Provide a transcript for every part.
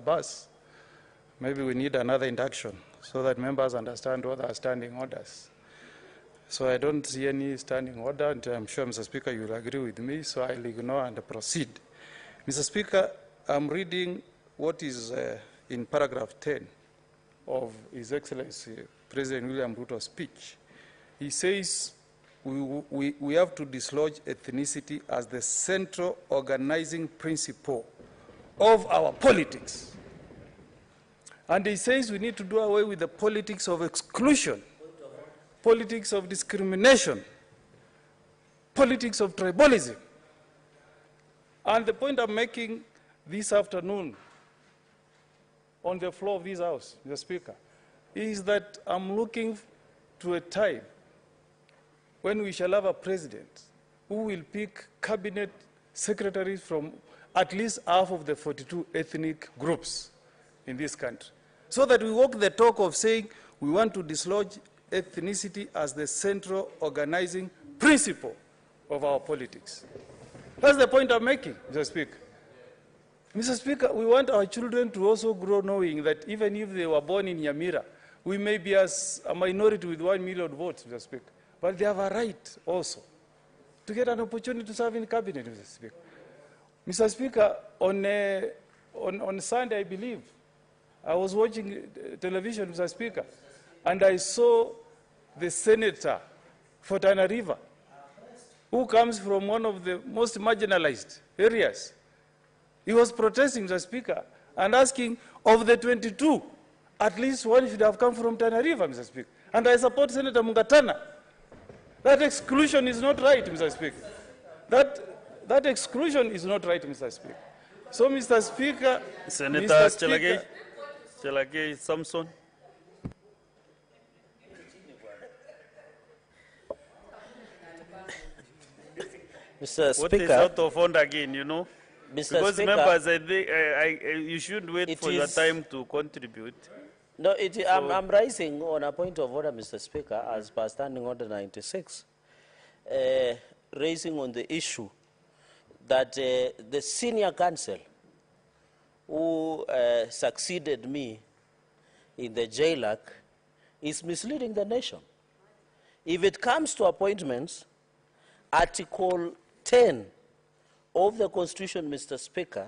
bus. Maybe we need another induction so that members understand what are standing orders. So I don't see any standing order, and I'm sure, Mr. Speaker, you will agree with me, so I'll ignore and proceed. Mr. Speaker, I'm reading what is in paragraph 10 of His Excellency President William Ruto's speech. He says we have to dislodge ethnicity as the central organizing principle of our politics. And he says we need to do away with the politics of exclusion, politics of discrimination, politics of tribalism. And the point I'm making this afternoon on the floor of this House, Mr. Speaker, is that I'm looking to a time when we shall have a president who will pick cabinet secretaries from at least half of the 42 ethnic groups in this country, so that we walk the talk of saying we want to dislodge ethnicity as the central organizing principle of our politics. That's the point I'm making, Mr. Speaker. Mr. Speaker, we want our children to also grow knowing that even if they were born in Nyamira, we may be as a minority with 1 million votes, Mr. Speaker, but they have a right also to get an opportunity to serve in cabinet, Mr. Speaker. Mr. Speaker, on Sunday, I believe, I was watching television, Mr. Speaker, and I saw the senator for Tana River, who comes from one of the most marginalized areas. He was protesting, Mr. Speaker, and asking, of the 22, at least one should have come from Tana River, Mr. Speaker. And I support Senator Mungatana. That exclusion is not right, Mr. Speaker. That exclusion is not right, Mr. Speaker. So, Mr. Speaker, Senator Chelagay Samson. Mr. Speaker, what is out of order again, you know? Mr. Because Speaker, members, I think, you should wait for your time to contribute. No, I'm rising on a point of order, Mr. Speaker, as per Standing Order 96, raising on the issue that the senior counsel who succeeded me in the JLAC is misleading the nation. If it comes to appointments, Article 10 of the Constitution, Mr. Speaker,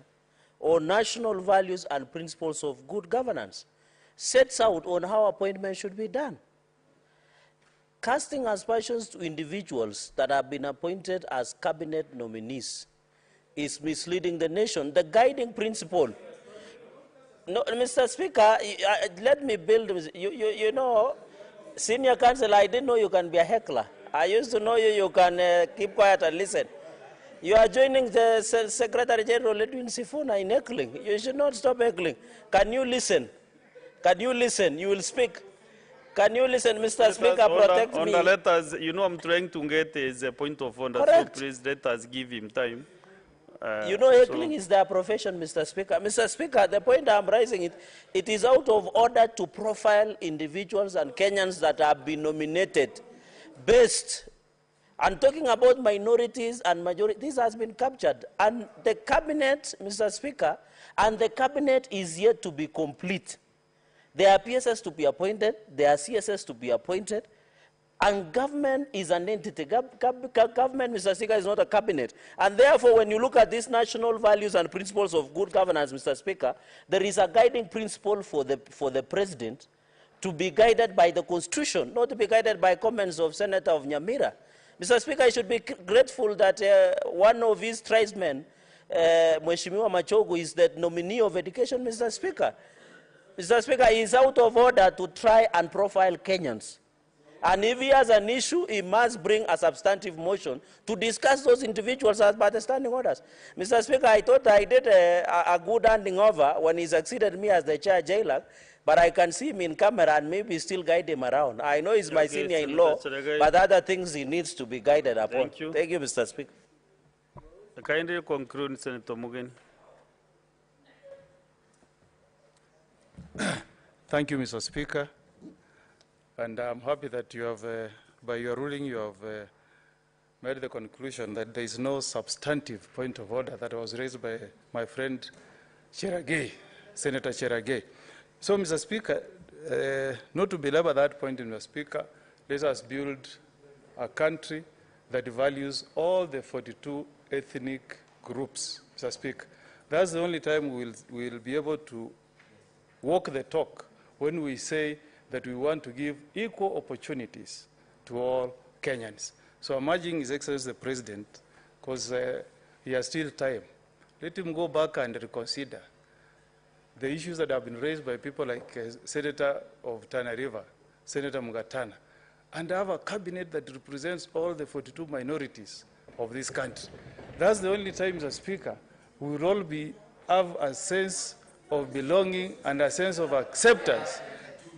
on national values and principles of good governance, sets out on how appointments should be done. Casting aspersions to individuals that have been appointed as cabinet nominees is misleading the nation. The guiding principle. No, Mr. Speaker, let me build. You know, senior counsel, I didn't know you can be a heckler. I used to know you can keep quiet and listen. You are joining the Secretary General Edwin Sifuna in heckling. You should not stop heckling. Can you listen? Can you listen? You will speak. Can you listen, Mr. Speaker? Protect me. Let us, you know, I'm trying to get a point of order. Correct. So please let us give him time. You know, heckling is their profession, Mr. Speaker. Mr. Speaker, the point I'm raising, it is out of order to profile individuals and Kenyans that have been nominated based. And talking about minorities and majority, this has been captured. And the cabinet, Mr. Speaker, and the cabinet is yet to be complete. There are PSS to be appointed, there are CSS to be appointed, and government is an entity. Government, Mr. Speaker, is not a cabinet. And therefore, when you look at these national values and principles of good governance, Mr. Speaker, there is a guiding principle for the president to be guided by the Constitution, not to be guided by comments of Senator of Nyamira. Mr. Speaker, I should be grateful that one of his tribesmen, Mheshimiwa Machogu, is the nominee of education, Mr. Speaker. Mr. Speaker, he is out of order to try and profile Kenyans. And if he has an issue, he must bring a substantive motion to discuss those individuals as per the standing orders. Mr. Speaker, I thought I did a good handing over when he succeeded me as the chair JLAC, but I can see him in camera and maybe still guide him around. I know he's my senior-in-law, but other things he needs to be guided upon. Thank you. Thank you, Mr. Speaker. Kindly conclude, Senator Mugen. Thank you, Mr. Speaker. And I'm happy that you have, by your ruling, you have made the conclusion that there is no substantive point of order that was raised by my friend Chelagay. Senator Cherargei. So, Mr. Speaker, not to belabor that point, Mr. Speaker, let us build a country that values all the 42 ethnic groups, Mr. Speaker. That's the only time we'll be able to walk the talk when we say that we want to give equal opportunities to all Kenyans. So I'm urging His Excellency the President, because he has still time, let him go back and reconsider the issues that have been raised by people like Senator of Tana River, Senator Mugatana, and have a cabinet that represents all the 42 minorities of this country. That's the only time, Mr. Speaker, we will all have a sense of belonging and a sense of acceptance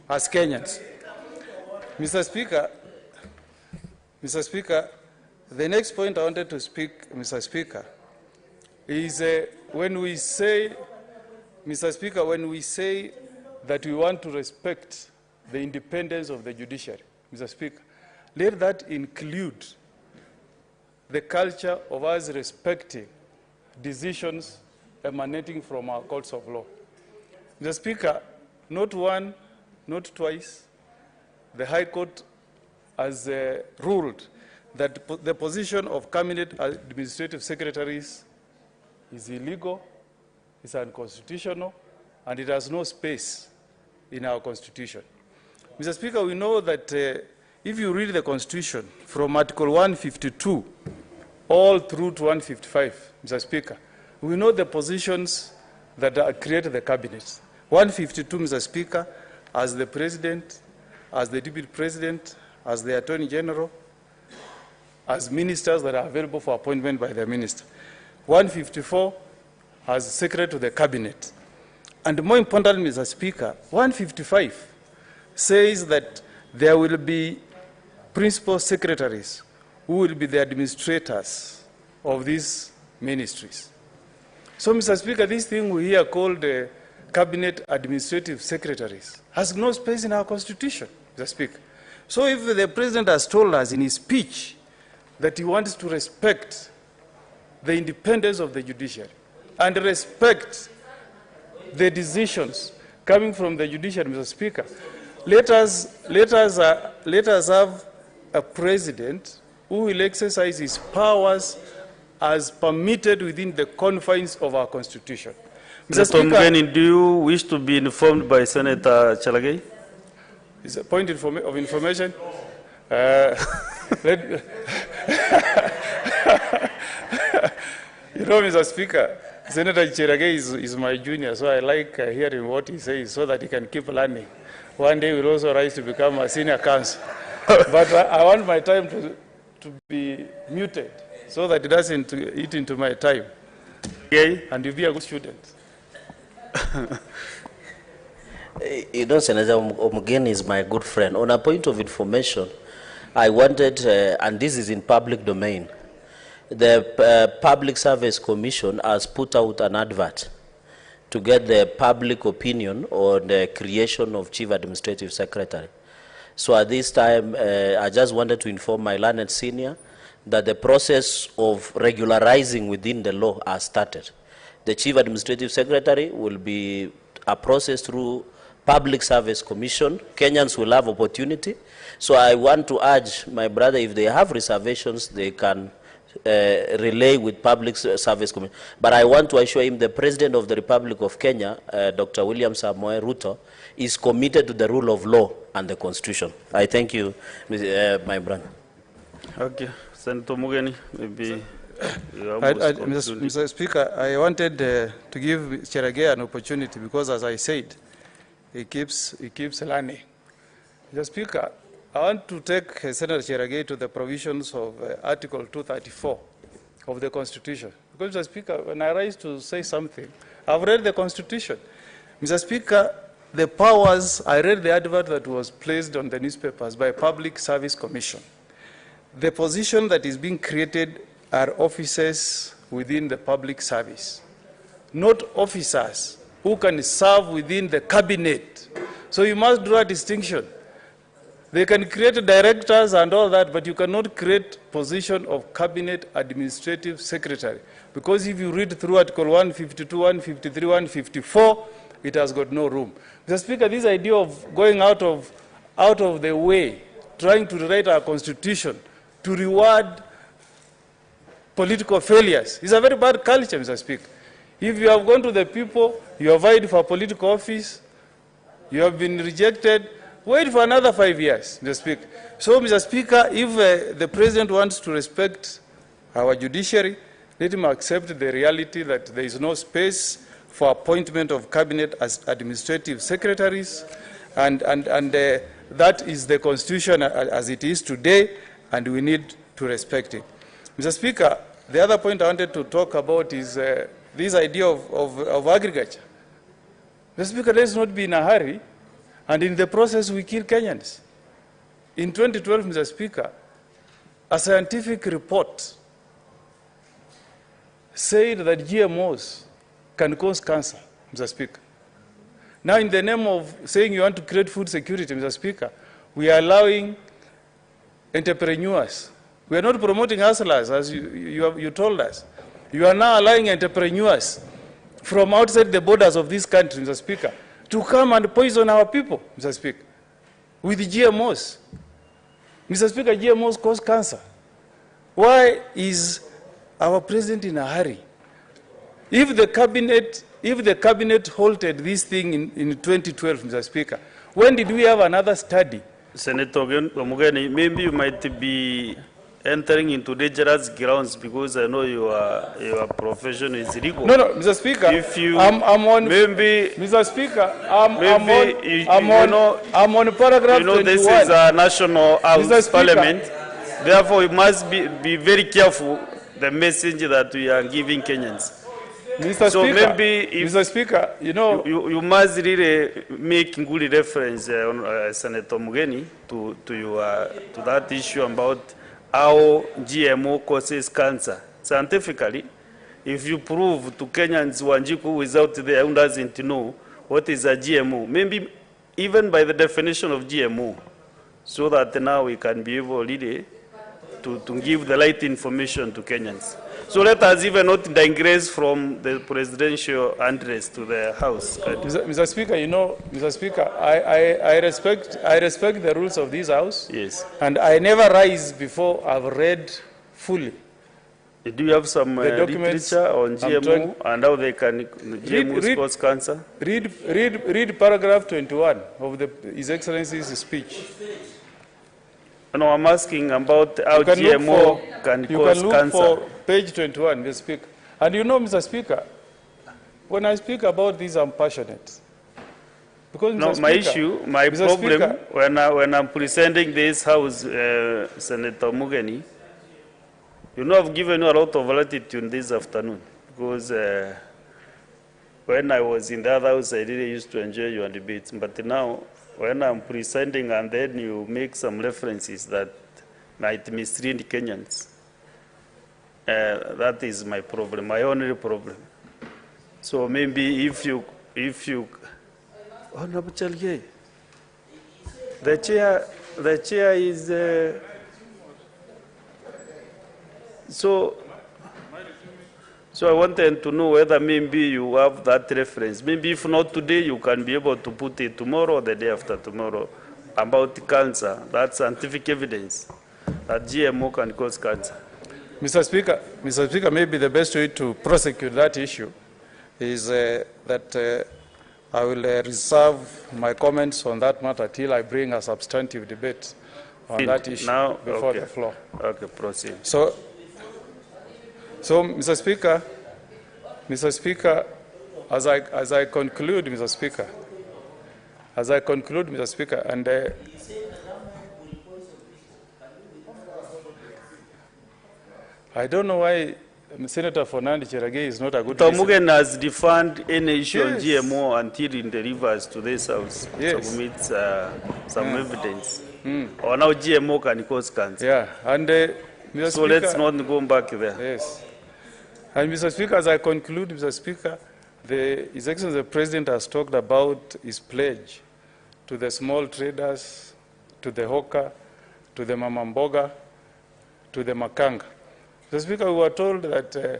as Kenyans. Mr. Speaker, the next point I wanted to speak, Mr. Speaker, is when we say, Mr. Speaker, when we say that we want to respect the independence of the judiciary, Mr. Speaker, let that include the culture of us respecting decisions emanating from our courts of law. Mr. Speaker, not one, not twice, the High Court has ruled that the position of cabinet administrative secretaries is illegal, is unconstitutional, and it has no space in our Constitution. Mr. Speaker, we know that if you read the Constitution from Article 152 all through to 155, Mr. Speaker, we know the positions that create the cabinet. 152, Mr. Speaker, as the President, as the Deputy President, as the Attorney General, as ministers that are available for appointment by the minister. 154 as Secretary to the Cabinet. And more importantly, Mr. Speaker, 155 says that there will be principal secretaries who will be the administrators of these ministries. So, Mr. Speaker, this thing we hear called cabinet administrative secretaries has no space in our Constitution, Mr. Speaker. So if the President has told us in his speech that he wants to respect the independence of the judiciary and respect the decisions coming from the judiciary, Mr. Speaker, let us have a President who will exercise his powers as permitted within the confines of our Constitution. Mr. Mugeni, do you wish to be informed by Senator Cherargei? Is a point of information? You know, Mr. Speaker, Senator Cherargei is my junior, so I like hearing what he says so that he can keep learning. One day we'll also rise to become a senior counsel. But I want my time to be muted so that it doesn't eat into my time. Okay? And you'll be a good student. You know, Senator Mugeni is my good friend. On a point of information, I wanted, and this is in public domain, the Public Service Commission has put out an advert to get the public opinion on the creation of Chief Administrative Secretary. So at this time, I just wanted to inform my learned senior that the process of regularizing within the law has started. The Chief Administrative Secretary will be a process through Public Service Commission. Kenyans will have opportunity. So I want to urge my brother, if they have reservations, they can relay with Public Service Commission. But I want to assure him the President of the Republic of Kenya, Dr. William Samoei Ruto, is committed to the rule of law and the Constitution. I thank you, my brother. Okay. Senator Mugeni, maybe... Mr. Speaker, I wanted to give Cherargei an opportunity because, as I said, he keeps learning. Mr. Speaker, I want to take Senator Cherargei to the provisions of Article 234 of the Constitution. Because, Mr. Speaker, when I rise to say something, I've read the Constitution. Mr. Speaker, the powers, I read the advert that was placed on the newspapers by Public Service Commission. The position that is being created are officers within the public service, not officers who can serve within the cabinet. So you must draw a distinction. They can create directors and all that, but you cannot create position of cabinet administrative secretary. Because if you read through Article 152, 153, 154, it has got no room. Mr. Speaker, this idea of going out of the way, trying to rewrite our constitution to reward political failures is a very bad culture, Mr. Speaker. If you have gone to the people, you have vied for political office, you have been rejected, wait for another 5 years, Mr. Speaker. So, Mr. Speaker, if the President wants to respect our judiciary, let him accept the reality that there is no space for appointment of cabinet as administrative secretaries, and that is the Constitution as it is today, and we need to respect it. Mr. Speaker, the other point I wanted to talk about is this idea of agriculture. Mr. Speaker, let's not be in a hurry, and in the process we kill Kenyans. In 2012, Mr. Speaker, a scientific report said that GMOs can cause cancer, Mr. Speaker. Now, in the name of saying you want to create food security, Mr. Speaker, we are allowing entrepreneurs. We are not promoting hustlers, as you told us. You are now allowing entrepreneurs from outside the borders of this country, Mr. Speaker, to come and poison our people, Mr. Speaker, with GMOs. Mr. Speaker, GMOs cause cancer. Why is our president in a hurry? If the cabinet halted this thing in 2012, Mr. Speaker, when did we have another study? Senator Omugeni, maybe you might be entering into dangerous grounds because I know your profession is legal. No, Mr. Speaker. If you, I'm on. Maybe, Mr. Speaker, I'm on paragraph 21. You know, this is a national house parliament. Therefore, we must be very careful the message that we are giving Kenyans. Mr. So Speaker, maybe if Mr. Speaker, you know, you must really make good reference, Senator Mugeni, to that issue about how GMO causes cancer. Scientifically, if you prove to Kenyans Wanjiku who is out there who doesn't know what is a GMO, maybe even by the definition of GMO, so that now we can be able really to give the right information to Kenyans. So let us even not digress from the presidential address to the House. Mr. Speaker, you know, Mr. Speaker, I respect the rules of this House. Yes. And I never rise before I've read fully. Do you have some literature on GMO and how they can GMOs cause cancer? Read paragraph 21 of His Excellency's speech. No, I'm asking about how GMO can cause cancer. You can look for page 21, Mr. Speaker. And you know, Mr. Speaker, when I speak about this, I'm passionate. Because, no, Mr. my problem, when I'm presenting this House, Senator Mugeni, you know, I've given you a lot of latitude this afternoon. Because when I was in the other House, I really used to enjoy your debates. But now, when I'm presenting and then you make some references that might mislead Kenyans, that is my problem, my only problem. So maybe if you, Honorable Chalge, the chair is, so I wanted to know whether maybe you have that reference. Maybe if not today, you can be able to put it tomorrow or the day after tomorrow about cancer. That's scientific evidence that GMO can cause cancer. Mr. Speaker, maybe the best way to prosecute that issue is that I will reserve my comments on that matter till I bring a substantive debate on that issue now, before the floor. Okay, proceed. So, Mr. Speaker, as I conclude, Mr. Speaker, and I don't know why Senator Fernand Cherage is not a good Mugen has defined any issue on GMO until it delivers to this House. Yes. Submits some evidence. Or now GMO can cause cancer. Yeah, and Mr. So Speaker, let's not go back there. Yes. And Mr. Speaker, as I conclude, Mr. Speaker, His Excellency the President has talked about his pledge to the small traders, to the hawker, to the mamamboga, to the makanga. Mr. Speaker, we were told that the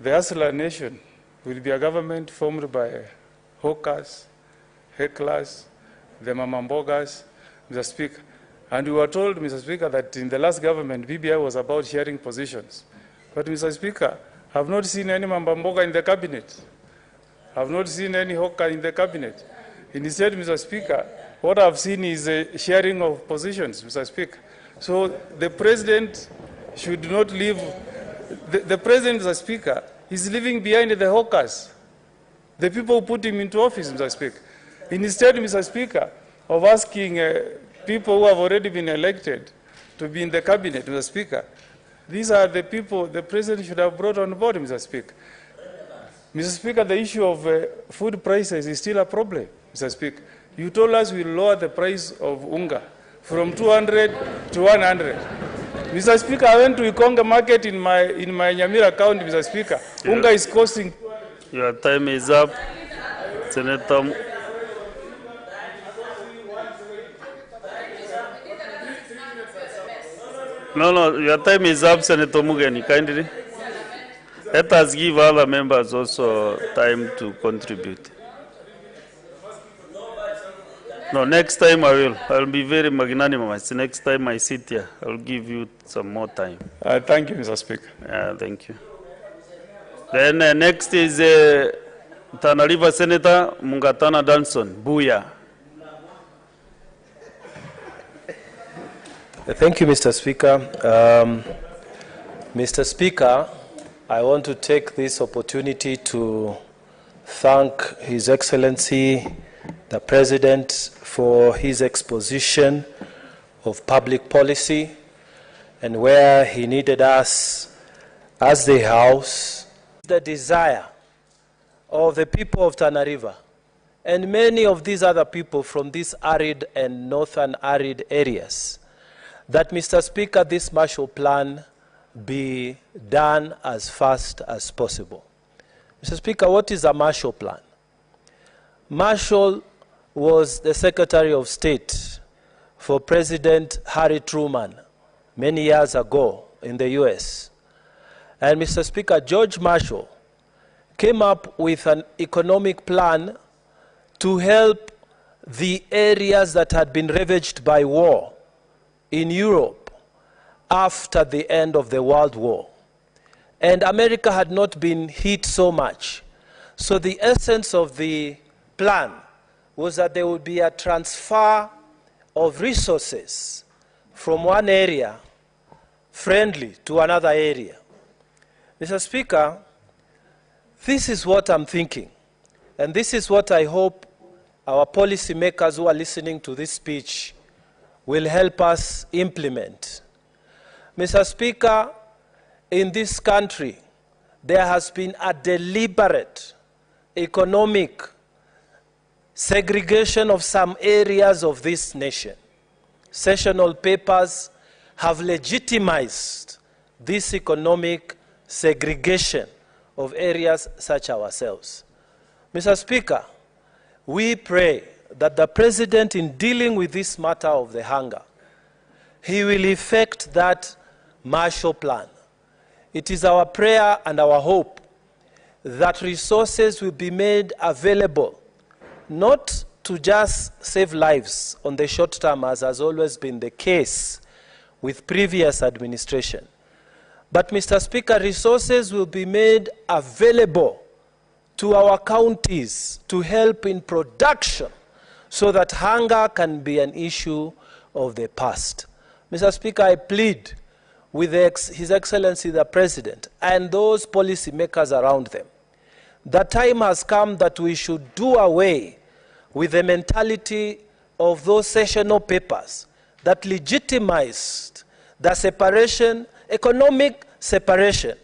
Hustler Nation will be a government formed by hawkers, hecklers, the mamambogas, Mr. Speaker. And we were told, Mr. Speaker, that in the last government, BBI was about sharing positions. But, Mr. Speaker, I have not seen any mamamboga in the cabinet. I have not seen any hawker in the cabinet. Instead, Mr. Speaker, what I have seen is a sharing of positions, Mr. Speaker. So the president should not leave. The president, Mr. Speaker, is leaving behind the hawkers, the people who put him into office, Mr. Speaker. Instead, Mr. Speaker, of asking people who have already been elected to be in the cabinet, Mr. Speaker, these are the people the president should have brought on board, Mr. Speaker. Mr. Speaker, the issue of food prices is still a problem, Mr. Speaker. You told us we'll lower the price of unga from 200 to 100. Mr. Speaker, I went to Ikonga market in my Nyamira county, Mr. Speaker. Unga is costing... Your time is up. Senator... No, your time is up, Senator Mugeni, kindly. Let us give other members also time to contribute. No, next time I will. I will be very magnanimous. Next time I sit here, I will give you some more time. Thank you, Mr. Speaker. Thank you. Then next is Tana River Senator Mungatana Danson, Buya. Thank you, Mr. Speaker. Mr. Speaker, I want to take this opportunity to thank His Excellency, the President, for his exposition of public policy and where he needed us as the House, the desire of the people of Tana River and many of these other people from these arid and northern arid areas, that, Mr. Speaker, this Marshall Plan be done as fast as possible. Mr. Speaker, what is a Marshall Plan? Marshall was the Secretary of State for President Harry Truman many years ago in the US. And Mr. Speaker, George Marshall came up with an economic plan to help the areas that had been ravaged by war in Europe after the end of the World War. And America had not been hit so much. So the essence of the plan was that there would be a transfer of resources from one area friendly to another area. Mr. Speaker, this is what I'm thinking, and this is what I hope our policymakers who are listening to this speech will help us implement. Mr. Speaker, in this country, there has been a deliberate economic segregation of some areas of this nation. Sessional papers have legitimized this economic segregation of areas such as ourselves. Mr. Speaker, we pray that the President, in dealing with this matter of the hunger, he will effect that Marshall Plan. It is our prayer and our hope that resources will be made available, not to just save lives on the short term, as has always been the case with previous administration. But, Mr. Speaker, resources will be made available to our counties to help in production so that hunger can be an issue of the past. Mr. Speaker, I plead with His Excellency the President and those policymakers around them. The time has come that we should do away with the mentality of those sessional papers that legitimized the separation, economic separation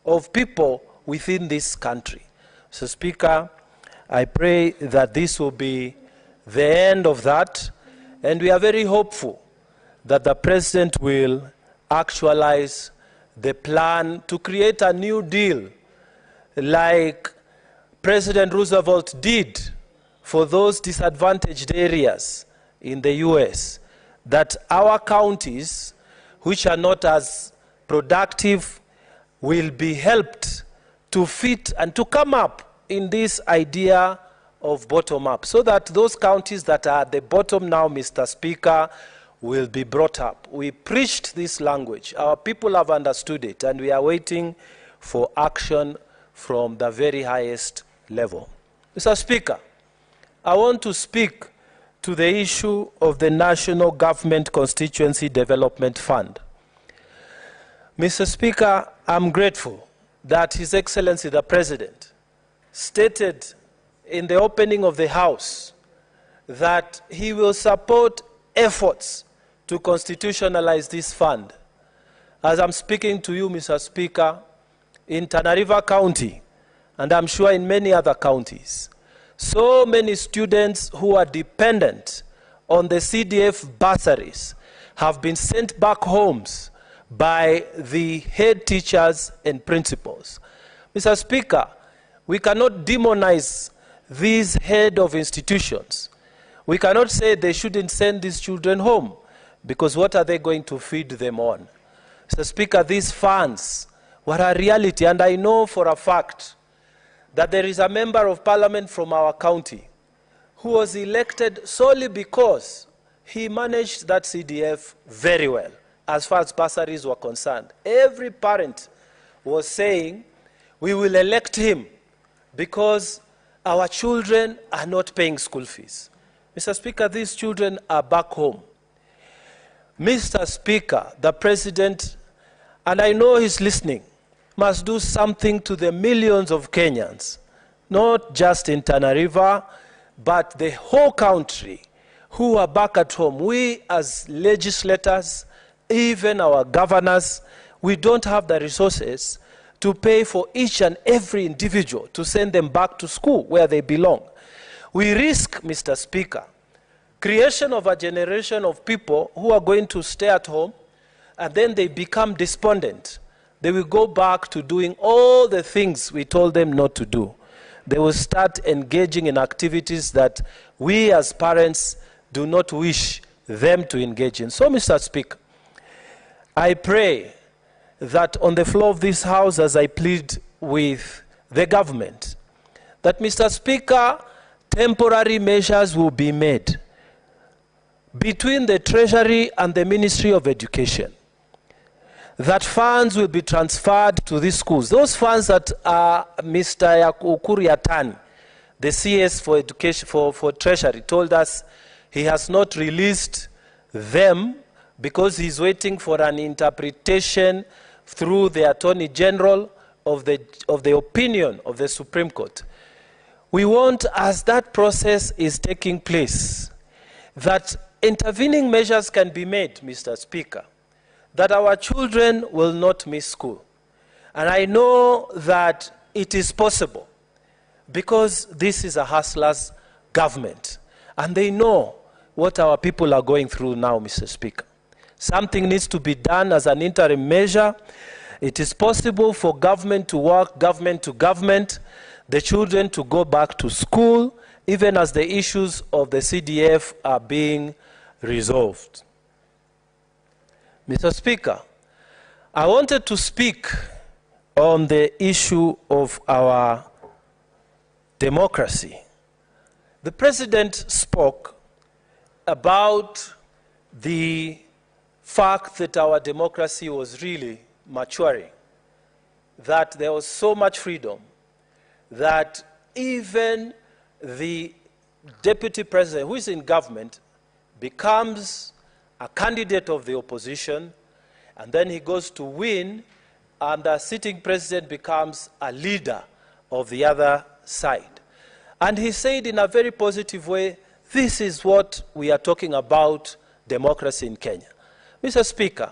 of people within this country. So, Speaker, I pray that this will be the end of that, and we are very hopeful that the President will actualize the plan to create a new deal like President Roosevelt did for those disadvantaged areas in the US, that our counties, which are not as productive, will be helped to fit and to come up in this idea of bottom-up, so that those counties that are at the bottom now, Mr. Speaker, will be brought up. We preached this language. Our people have understood it, and we are waiting for action from the very highest level. Mr. Speaker, I want to speak to the issue of the National Government Constituency Development Fund. Mr. Speaker, I'm grateful that His Excellency the President stated in the opening of the House that he will support efforts to constitutionalize this fund. As I'm speaking to you, Mr. Speaker, in Tana River County, and I'm sure in many other counties, so many students who are dependent on the CDF bursaries have been sent back homes by the head teachers and principals. Mr. Speaker, we cannot demonize these head of institutions. We cannot say they shouldn't send these children home, because what are they going to feed them on? Mr. Speaker, these funds were a reality, and I know for a fact that there is a member of parliament from our county who was elected solely because he managed that CDF very well as far as bursaries were concerned. Every parent was saying, we will elect him because our children are not paying school fees. Mr. Speaker, these children are back home. Mr. Speaker, the President, and I know he's listening, must do something to the millions of Kenyans, not just in Tana River, but the whole country who are back at home. We as legislators, even our governors, we don't have the resources to pay for each and every individual to send them back to school where they belong. We risk, Mr. Speaker, creation of a generation of people who are going to stay at home, and then they become despondent. They will go back to doing all the things we told them not to do. They will start engaging in activities that we as parents do not wish them to engage in. So, Mr. Speaker, I pray that on the floor of this House, as I plead with the government, that, Mr. Speaker, temporary measures will be made between the Treasury and the Ministry of Education, that funds will be transferred to these schools. Those funds that Mr. Ukuri Yatani, the CS for Education for Treasury, told us he has not released them because he's waiting for an interpretation through the Attorney General of the opinion of the Supreme Court. We want, as that process is taking place, that intervening measures can be made, Mr. Speaker, that our children will not miss school. And I know that it is possible because this is a hustler's government. And they know what our people are going through now, Mr. Speaker. Something needs to be done as an interim measure. It is possible for government to work, government to government, the children to go back to school, even as the issues of the CDF are being resolved. Mr. Speaker, I wanted to speak on the issue of our democracy. The President spoke about the fact that our democracy was really maturing, that there was so much freedom that even the Deputy President, who is in government, becomes a candidate of the opposition, and then he goes to win, and the sitting president becomes a leader of the other side. And he said in a very positive way, this is what we are talking about, democracy in Kenya. Mr. Speaker,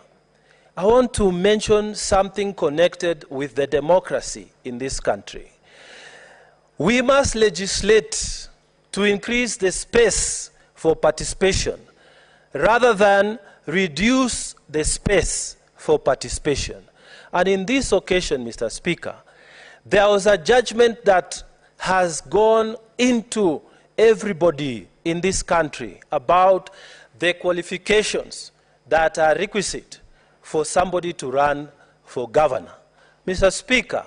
I want to mention something connected with the democracy in this country. We must legislate to increase the space for participation rather than reduce the space for participation. And in this occasion, Mr. Speaker, there was a judgment that has gone into everybody in this country about the qualifications that are requisite for somebody to run for governor. Mr. Speaker,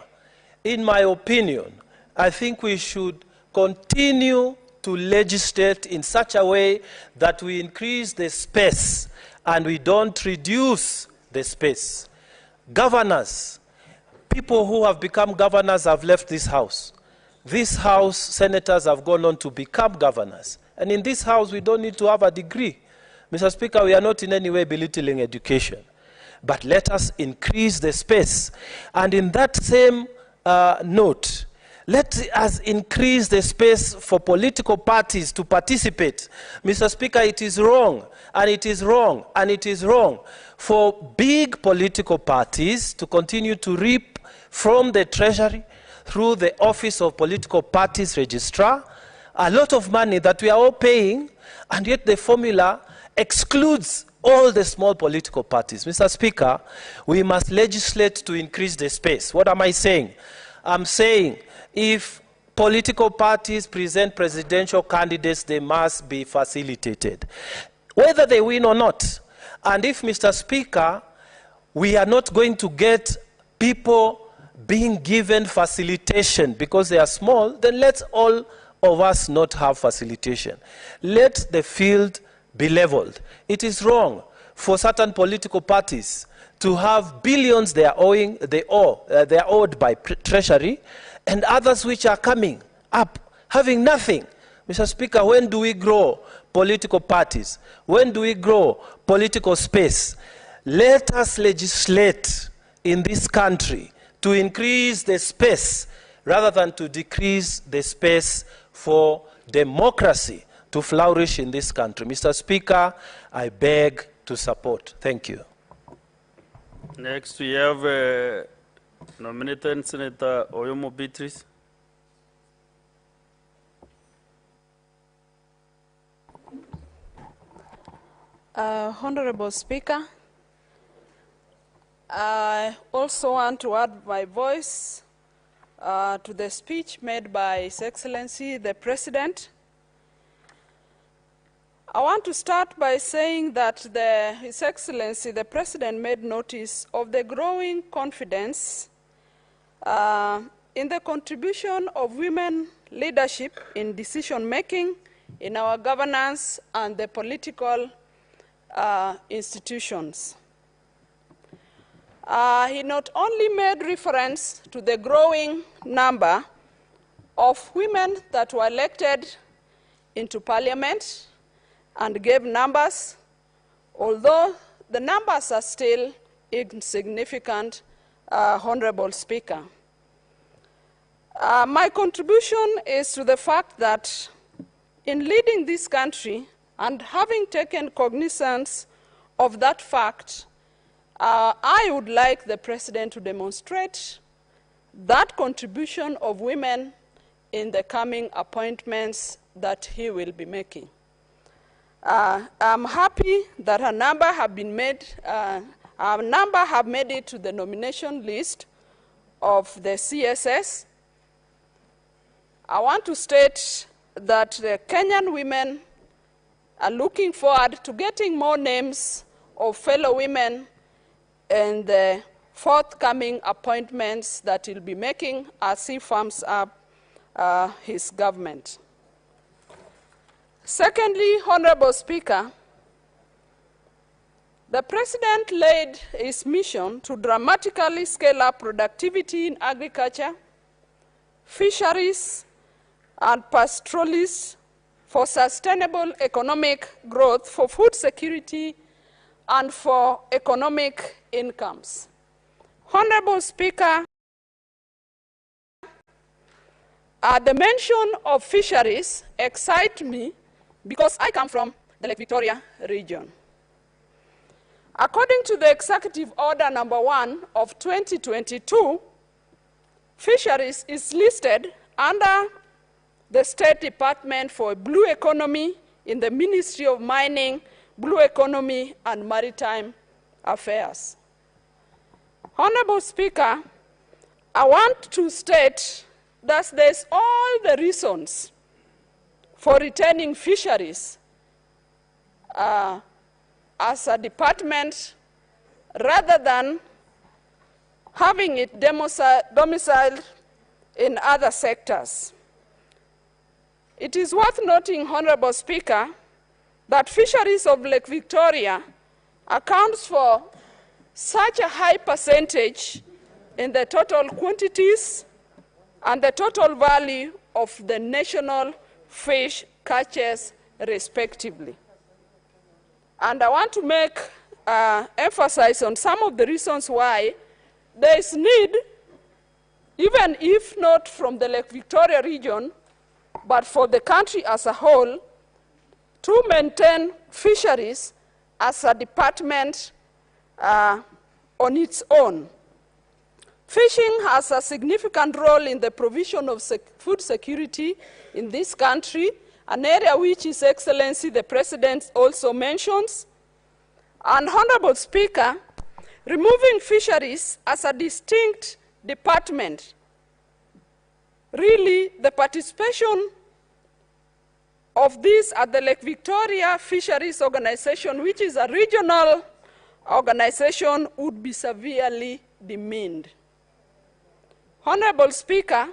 in my opinion, I think we should continue to legislate in such a way that we increase the space and we don't reduce the space. Governors, people who have become governors have left this house. This house, senators have gone on to become governors. And in this house, we don't need to have a degree. Mr. Speaker, we are not in any way belittling education. But let us increase the space. And in that same note, let us increase the space for political parties to participate. Mr. Speaker, it is wrong, and it is wrong, and it is wrong for big political parties to continue to reap from the Treasury through the Office of Political Parties Registrar a lot of money that we are all paying, and yet the formula excludes all the small political parties. Mr. Speaker, we must legislate to increase the space. What am I saying? I'm saying if political parties present presidential candidates, they must be facilitated, whether they win or not. And if, Mr. Speaker, we are not going to get people being given facilitation because they are small, then let's all of us not have facilitation. Let the field be leveled. It is wrong for certain political parties to have billions they are owed by Treasury, and others which are coming up having nothing. Mr. Speaker, when do we grow political parties? When do we grow political space? Let us legislate in this country to increase the space rather than to decrease the space for democracy to flourish in this country. Mr. Speaker, I beg to support. Thank you. Next, we have nominated Senator Oyomo Beatrice. Honorable Speaker, I also want to add my voice to the speech made by His Excellency, the President. I want to start by saying that His Excellency, the President, made notice of the growing confidence in the contribution of women leadership in decision-making in our governance and the political institutions. He not only made reference to the growing number of women that were elected into Parliament and gave numbers, although the numbers are still insignificant, Honorable Speaker. My contribution is to the fact that in leading this country and having taken cognizance of that fact, I would like the President to demonstrate that contribution of women in the coming appointments that he will be making. I'm happy that a number have been made, have made it to the nomination list of the CSS. I want to state that the Kenyan women are looking forward to getting more names of fellow women in the forthcoming appointments that he'll be making as he firms up his government. Secondly, Honorable Speaker, the President laid his mission to dramatically scale up productivity in agriculture, fisheries, and pastoralism for sustainable economic growth, for food security, and for economic incomes. Honorable Speaker, the mention of fisheries excites me because I come from the Lake Victoria region. According to the Executive Order Number 1 of 2022, fisheries is listed under the State Department for Blue Economy in the Ministry of Mining, Blue Economy, and Maritime Affairs. Honorable Speaker, I want to state that there's all the reasons for retaining fisheries as a department rather than having it domiciled in other sectors. It is worth noting, Honorable Speaker, that fisheries of Lake Victoria accounts for such a high percentage in the total quantities and the total value of the national fish catches, respectively. And I want to make emphasize on some of the reasons why there is need, even if not from the Lake Victoria region, but for the country as a whole, to maintain fisheries as a department on its own. Fishing has a significant role in the provision of food security in this country, an area which His Excellency the President also mentions. And Honorable Speaker, removing fisheries as a distinct department, really the participation of this at the Lake Victoria Fisheries Organization, which is a regional organization, would be severely demeaned. Honorable Speaker,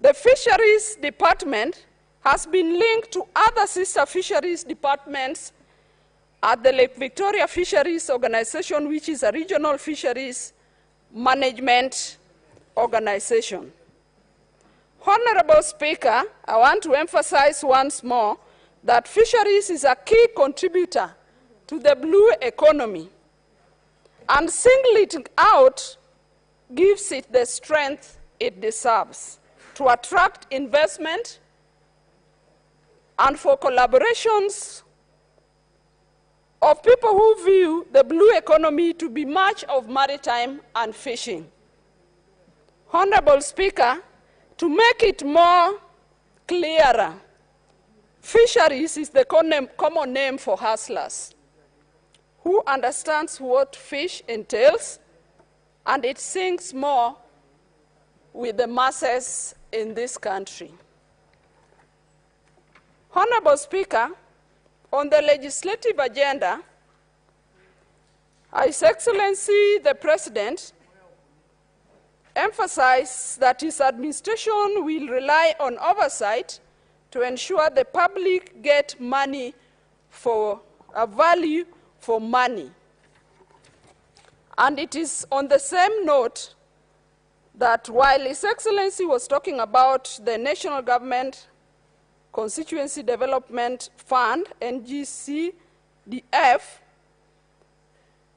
the Fisheries Department has been linked to other sister fisheries departments at the Lake Victoria Fisheries Organization, which is a regional fisheries management organization. Honorable Speaker, I want to emphasize once more that fisheries is a key contributor to the blue economy, and singling it out gives it the strength it deserves to attract investment and for collaborations of people who view the blue economy to be much of maritime and fishing. Honorable Speaker, to make it more clearer, fisheries is the common name for hustlers who understands what fish entails, and it sinks more with the masses in this country. Honorable Speaker, on the legislative agenda, His Excellency the President emphasized that his administration will rely on oversight to ensure the public get money for a value for money. And it is on the same note that while His Excellency was talking about the National Government Constituency Development Fund, NGCDF,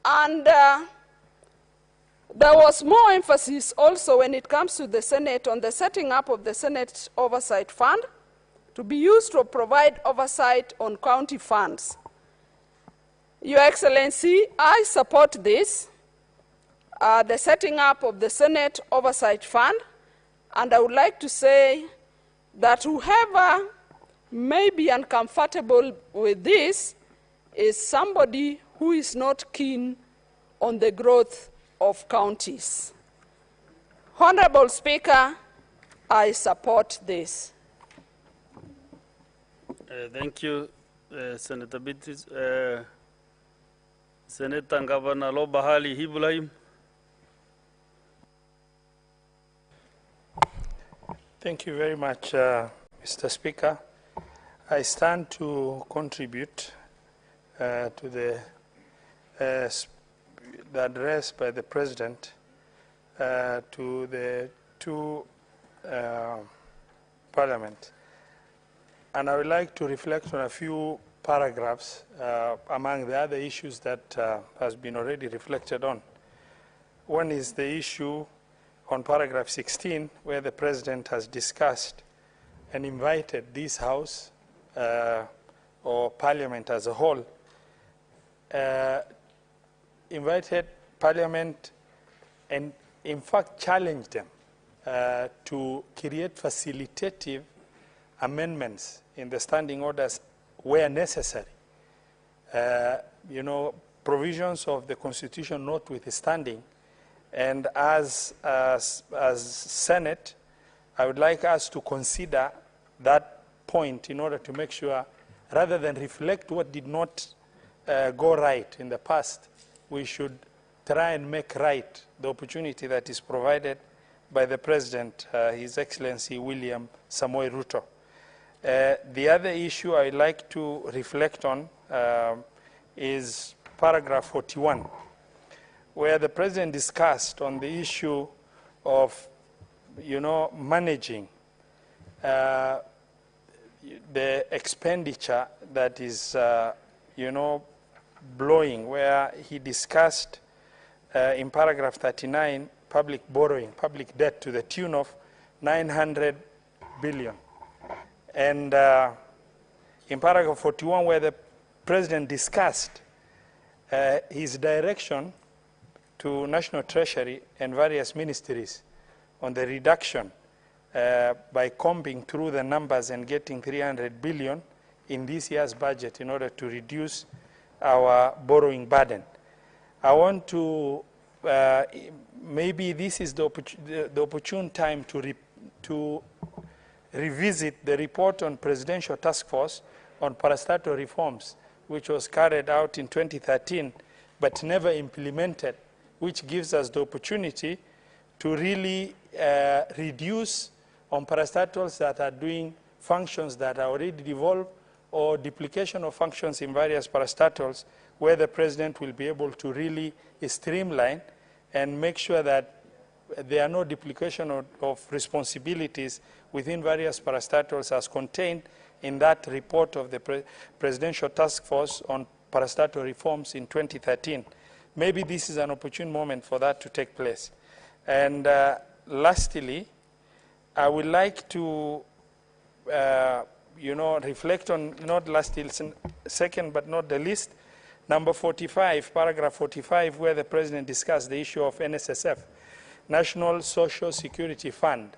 and there was more emphasis also when it comes to the Senate on the setting up of the Senate Oversight Fund to be used to provide oversight on county funds. Your Excellency, I support this, the setting up of the Senate Oversight Fund, and I would like to say that whoever may be uncomfortable with this is somebody who is not keen on the growth of counties. Honorable Speaker, I support this. Thank you, Senator Beatrice. Senator Governor Lobahali Hibulaim. Thank you very much, Mr. Speaker. I stand to contribute to the address by the President to the two Parliament. And I would like to reflect on a few paragraphs among the other issues that has been already reflected on. One is the issue on paragraph 16, where the President has discussed and invited this House or Parliament as a whole, invited Parliament and in fact challenged them to create facilitative amendments in the standing orders where necessary. Provisions of the Constitution notwithstanding, and as Senate, I would like us to consider that point in order to make sure, rather than reflect what did not go right in the past, we should try and make right the opportunity that is provided by the President, His Excellency William Samoei Ruto. The other issue I'd like to reflect on is paragraph 41, where the President discussed on the issue of, managing the expenditure that is, blowing, where he discussed in paragraph 39 public borrowing, public debt to the tune of 900 billion. And in paragraph 41, where the President discussed his direction to National Treasury and various ministries on the reduction by combing through the numbers and getting 300 billion in this year's budget in order to reduce our borrowing burden. I want to, maybe this is the opportune time to revisit the report on Presidential Task Force on parastatal reforms, which was carried out in 2013, but never implemented, which gives us the opportunity to really reduce on parastatals that are doing functions that are already devolved or duplication of functions in various parastatals, where the President will be able to really streamline and make sure that there are no duplication of responsibilities within various parastatals as contained in that report of the Presidential Task Force on parastatal reforms in 2013. Maybe this is an opportune moment for that to take place. And lastly, I would like to reflect on, not lastly, second but not the least, number 45, paragraph 45, where the President discussed the issue of NSSF, National Social Security Fund.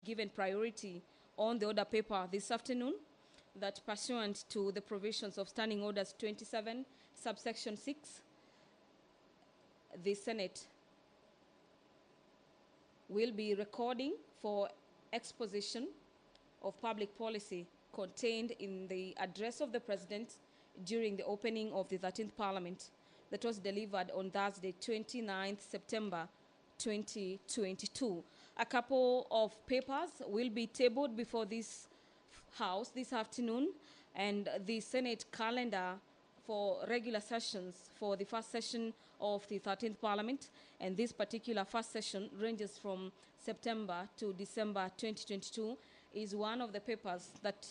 given priority on the order paper this afternoon, that pursuant to the provisions of Standing Orders 27, subsection 6, the Senate will be recording for exposition of public policy contained in the address of the President during the opening of the 13th Parliament that was delivered on Thursday, 29th September 2022. A couple of papers will be tabled before this House this afternoon, and the Senate calendar for regular sessions for the first session of the 13th Parliament, and this particular first session ranges from September to December 2022, is one of the papers that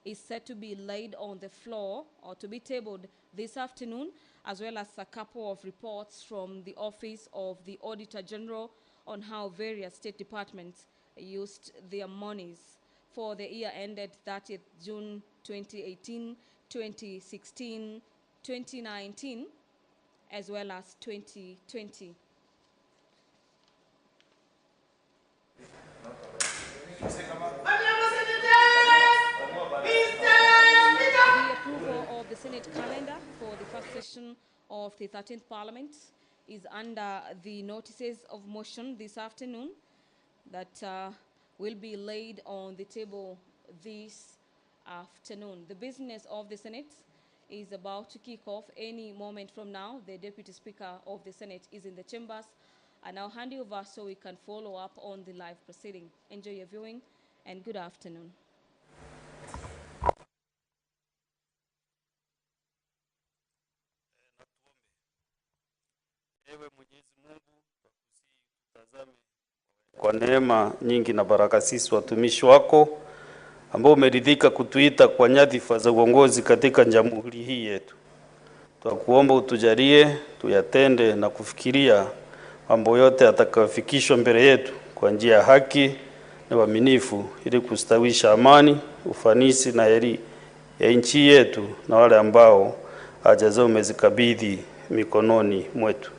is set to be laid on the floor or to be tabled this afternoon, as well as a couple of reports from the Office of the Auditor General on how various state departments used their monies for the year ended 30th June 2018, 2016, 2019, as well as 2020. The approval of the Senate calendar for the first session of the 13th Parliament is under the notices of motion this afternoon that will be laid on the table this afternoon. The business of the Senate is about to kick off any moment from now. The Deputy Speaker of the Senate is in the chambers, and I'll hand you over so we can follow up on the live proceeding. Enjoy your viewing and good afternoon. Kwa neema nyingi na baraka sisi watumishi wako ambao umeridhika kutuita kwa nyadhifa za uongozi katika jamhuri hii yetu. Tunakuomba utujalie tuyatende na kufikiria mambo yote atakayofikishwa mbele yetu kwa njia ya haki na uaminifu, ili kustawisha amani, ufanisi na heri ya nchi yetu na wale ambao haja zao umezikabidhi mikononi mwetu.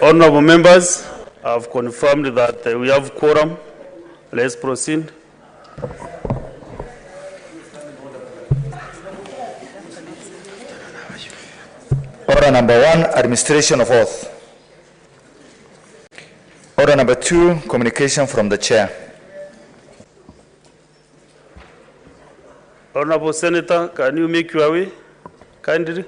Honorable members, I've confirmed that we have quorum. Let's proceed. Order number 1, administration of oath. Order number 2, communication from the chair. Honorable Senator, can you make your way kindly?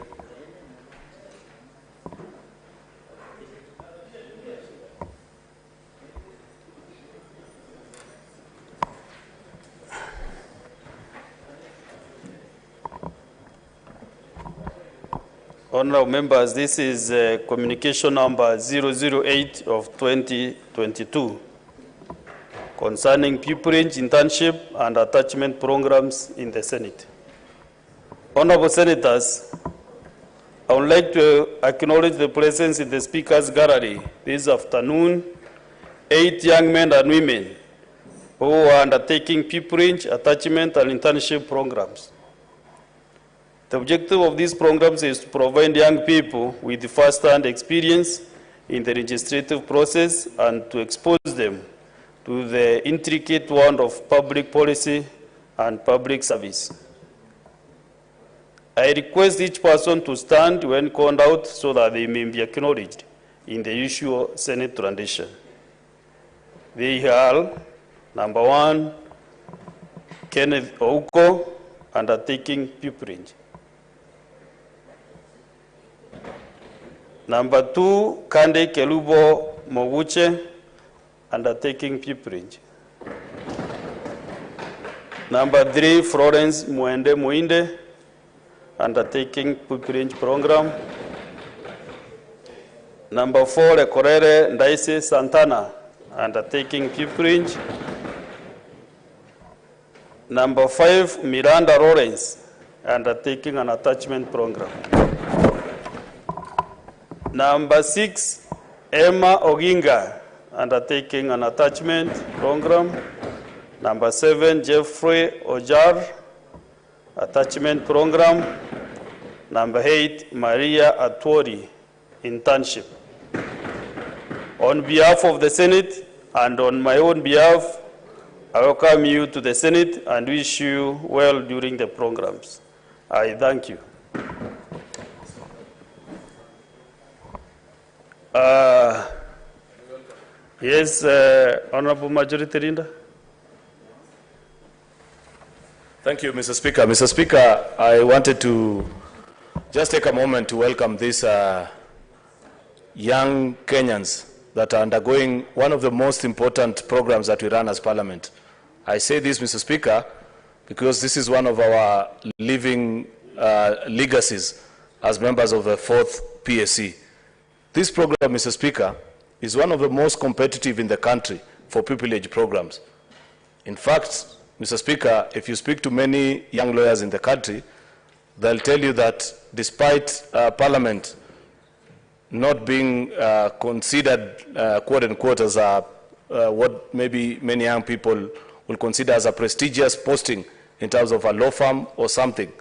Honorable members, this is communication number 008 of 2022 concerning pupillage, internship, and attachment programs in the Senate. Honorable Senators, I would like to acknowledge the presence in the Speaker's gallery this afternoon 8 young men and women who are undertaking pupillage, attachment, and internship programs. The objective of these programs is to provide young people with first-hand experience in the legislative process and to expose them to the intricate one of public policy and public service. I request each person to stand when called out so that they may be acknowledged in the usual Senate tradition. They are, number 1, Kenneth Ouko, undertaking pupillage. Number 2, Kande Kelubo Moguche, undertaking pupillage. Number 3, Florence Muende Muinde, undertaking pupillage program. Number 4, Ekorere Ndaise Santana, undertaking pupillage. Number 5, Miranda Lawrence, undertaking an attachment program. Number 6, Emma Oginga, undertaking an attachment program. Number 7, Jeffrey Ojar, attachment program. Number 8, Maria Atwori, internship. On behalf of the Senate and on my own behalf, I welcome you to the Senate and wish you well during the programs. I thank you. Yes, Honorable Majority Leader. Thank you, Mr. Speaker. Mr. Speaker, I wanted to just take a moment to welcome these young Kenyans that are undergoing one of the most important programs that we run as Parliament. I say this, Mr. Speaker, because this is one of our living legacies as members of the 4th PSC. This program, Mr. Speaker, is one of the most competitive in the country for pupillage programs. In fact, Mr. Speaker, if you speak to many young lawyers in the country, they'll tell you that despite Parliament not being considered, quote unquote, as what maybe many young people will consider as a prestigious posting in terms of a law firm or something.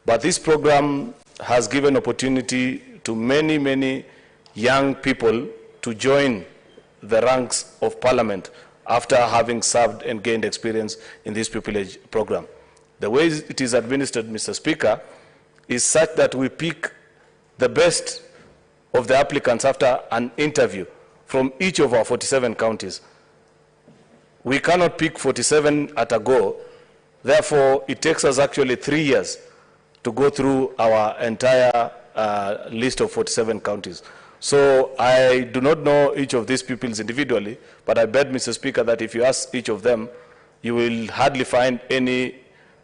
But this program has given opportunity to many, many young people to join the ranks of Parliament after having served and gained experience in this pupillage program. The way it is administered, Mr. Speaker, is such that we pick the best of the applicants after an interview from each of our 47 counties. We cannot pick 47 at a go. Therefore, it takes us actually 3 years to go through our entire list of 47 counties. So I do not know each of these pupils individually, but I bet, Mr. Speaker, that if you ask each of them, you will hardly find any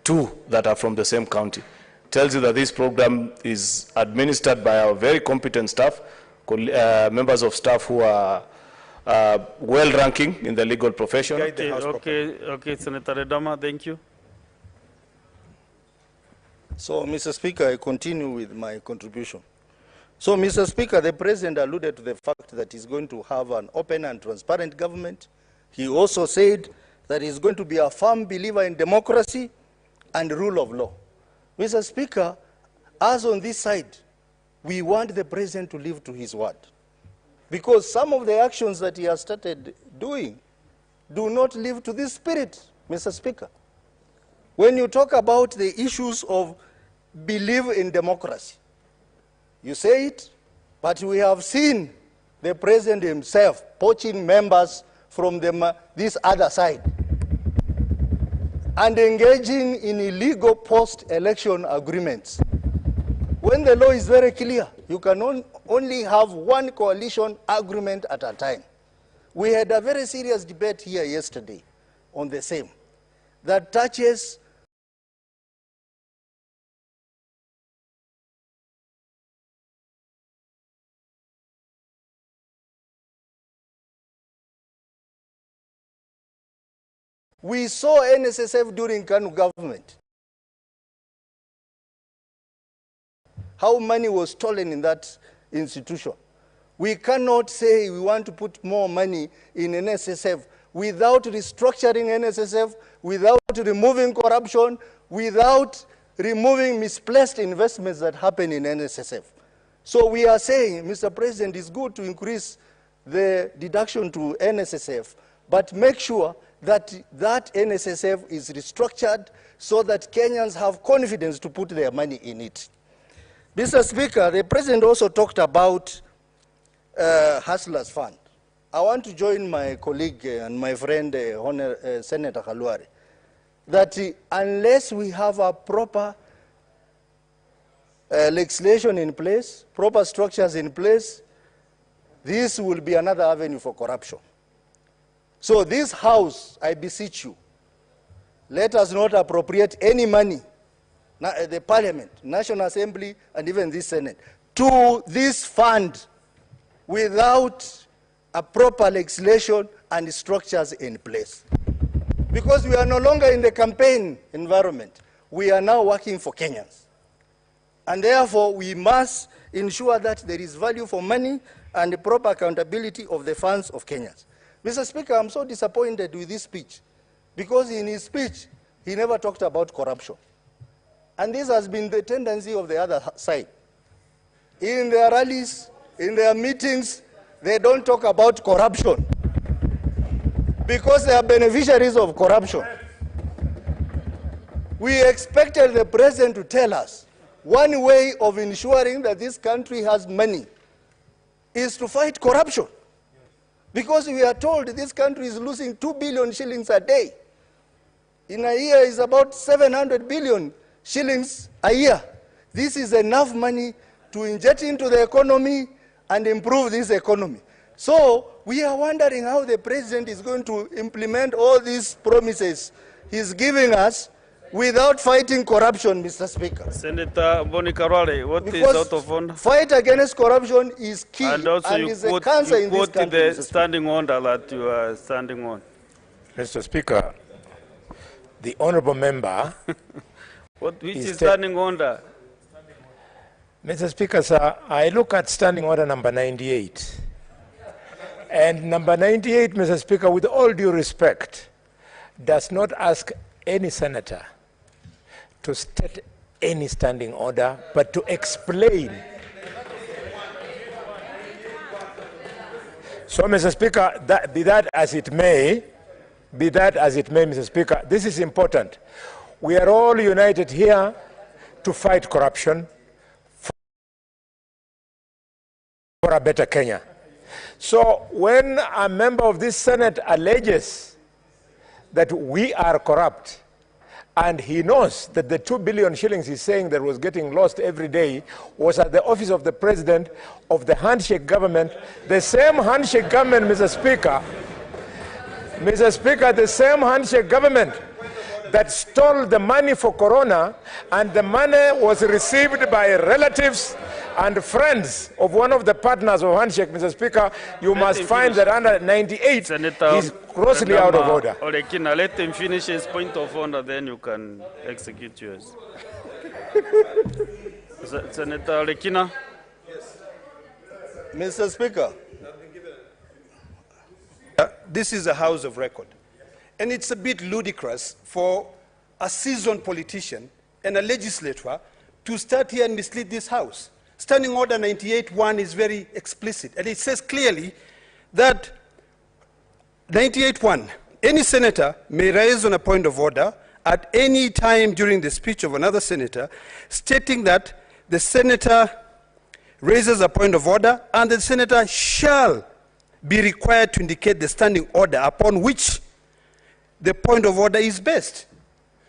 2 that are from the same county. It tells you that this program is administered by our very competent staff, members of staff who are well-ranking in the legal profession. Okay, Senator Redama, thank you. So, Mr. Speaker, I continue with my contribution. So, Mr. Speaker, the President alluded to the fact that he's going to have an open and transparent government. He also said that he's going to be a firm believer in democracy and rule of law. Mr. Speaker, as on this side, we want the President to live to his word. Because some of the actions that he has started doing do not live to this spirit, Mr. Speaker. When you talk about the issues of belief in democracy, you say it, but we have seen the President himself poaching members from this other side and engaging in illegal post-election agreements. When the law is very clear, you can only have one coalition agreement at a time. We had a very serious debate here yesterday on the same that touches we saw NSSF during Kanu government. How money was stolen in that institution. We cannot say we want to put more money in NSSF without restructuring NSSF, without removing corruption, without removing misplaced investments that happen in NSSF. So we are saying, Mr. President, it's good to increase the deduction to NSSF, but make sure that that NSSF is restructured so that Kenyans have confidence to put their money in it. Mr. Speaker, the President also talked about Hustlers Fund. I want to join my colleague and my friend, Senator Khalwari, that unless we have a proper legislation in place, proper structures in place, this will be another avenue for corruption. So this House, I beseech you, let us not appropriate any money, the Parliament, National Assembly, and even this Senate, to this fund without a proper legislation and structures in place. Because we are no longer in the campaign environment. We are now working for Kenyans. And therefore, we must ensure that there is value for money and the proper accountability of the funds of Kenyans. Mr. Speaker, I'm so disappointed with this speech, because in his speech, he never talked about corruption. And this has been the tendency of the other side. In their rallies, in their meetings, they don't talk about corruption, because they are beneficiaries of corruption. We expected the President to tell us one way of ensuring that this country has money is to fight corruption. Because we are told this country is losing 2 billion shillings a day. In a year, it's about 700 billion shillings a year. This is enough money to inject into the economy and improve this economy. So we are wondering how the President is going to implement all these promises he's giving us without fighting corruption, Mr. Speaker. Senator Boni Karwale, what Because is out of order? Fight against corruption is key And also and is a cancer in this country, the standing order that you are standing on. Mr. Speaker, the honourable member... Which is standing order? Mr. Speaker, sir, I look at standing order number 98. And number 98, Mr. Speaker, with all due respect, does not ask any senator to state any standing order, but to explain. So, Mr. Speaker, be that as it may, Mr. Speaker, this is important. We are all united here to fight corruption for a better Kenya. So when a member of this Senate alleges that we are corrupt, and he knows that the 2 billion shillings he's saying that was getting lost every day was at the office of the President of the handshake government, the same handshake government, Mr. Speaker, the same handshake government that stole the money for Corona, and the money was received by relatives and friends of one of the partners of handshake, Mr. Speaker, you must find that under 98 is grossly out of order. Olekina, let him finish his point of order, then you can execute yours. Senator Olekina. Yes. Mr. Speaker, this is a house of record. And it's a bit ludicrous for a seasoned politician and a legislator to start here and mislead this House. Standing Order 98.1 is very explicit, and it says clearly that 98.1, any senator may raise on a point of order at any time during the speech of another senator, stating that the senator raises a point of order and the senator shall be required to indicate the standing order upon which the point of order is based.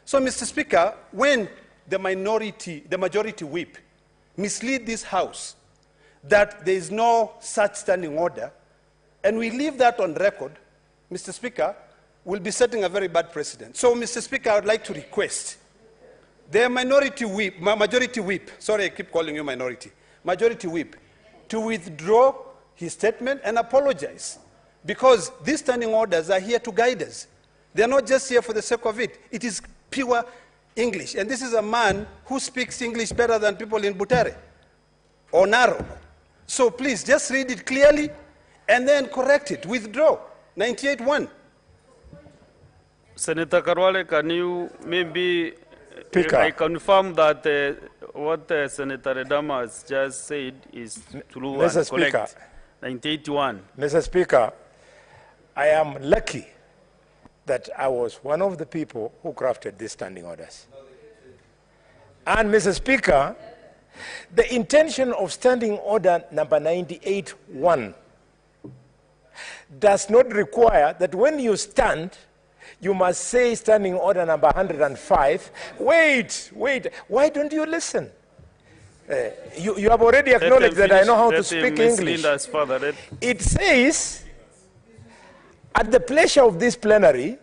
So, Mr. Speaker, when the majority whip mislead this House that there is no such standing order, and we leave that on record, Mr. Speaker, we'll be setting a very bad precedent. So, Mr. Speaker, I would like to request the majority whip, sorry, I keep calling you minority, majority whip, to withdraw his statement and apologize, because these standing orders are here to guide us. They're not just here for the sake of it. It is pure English. And this is a man who speaks English better than people in Butere or Naro. So please, just read it clearly and then correct it. Withdraw. 98.1. Senator Karwale, can you maybe I confirm that what Senator Redama has just said is true Mr. and Speaker, correct? 98.1. Mr. Speaker, I am lucky that I was one of the people who crafted these standing orders. And Mr. Speaker, the intention of standing order number 98(1) does not require that when you stand, you must say standing order number 105. Wait, why don't you listen? You have already acknowledged that I know how to speak English. It says, at the pleasure of this plenary,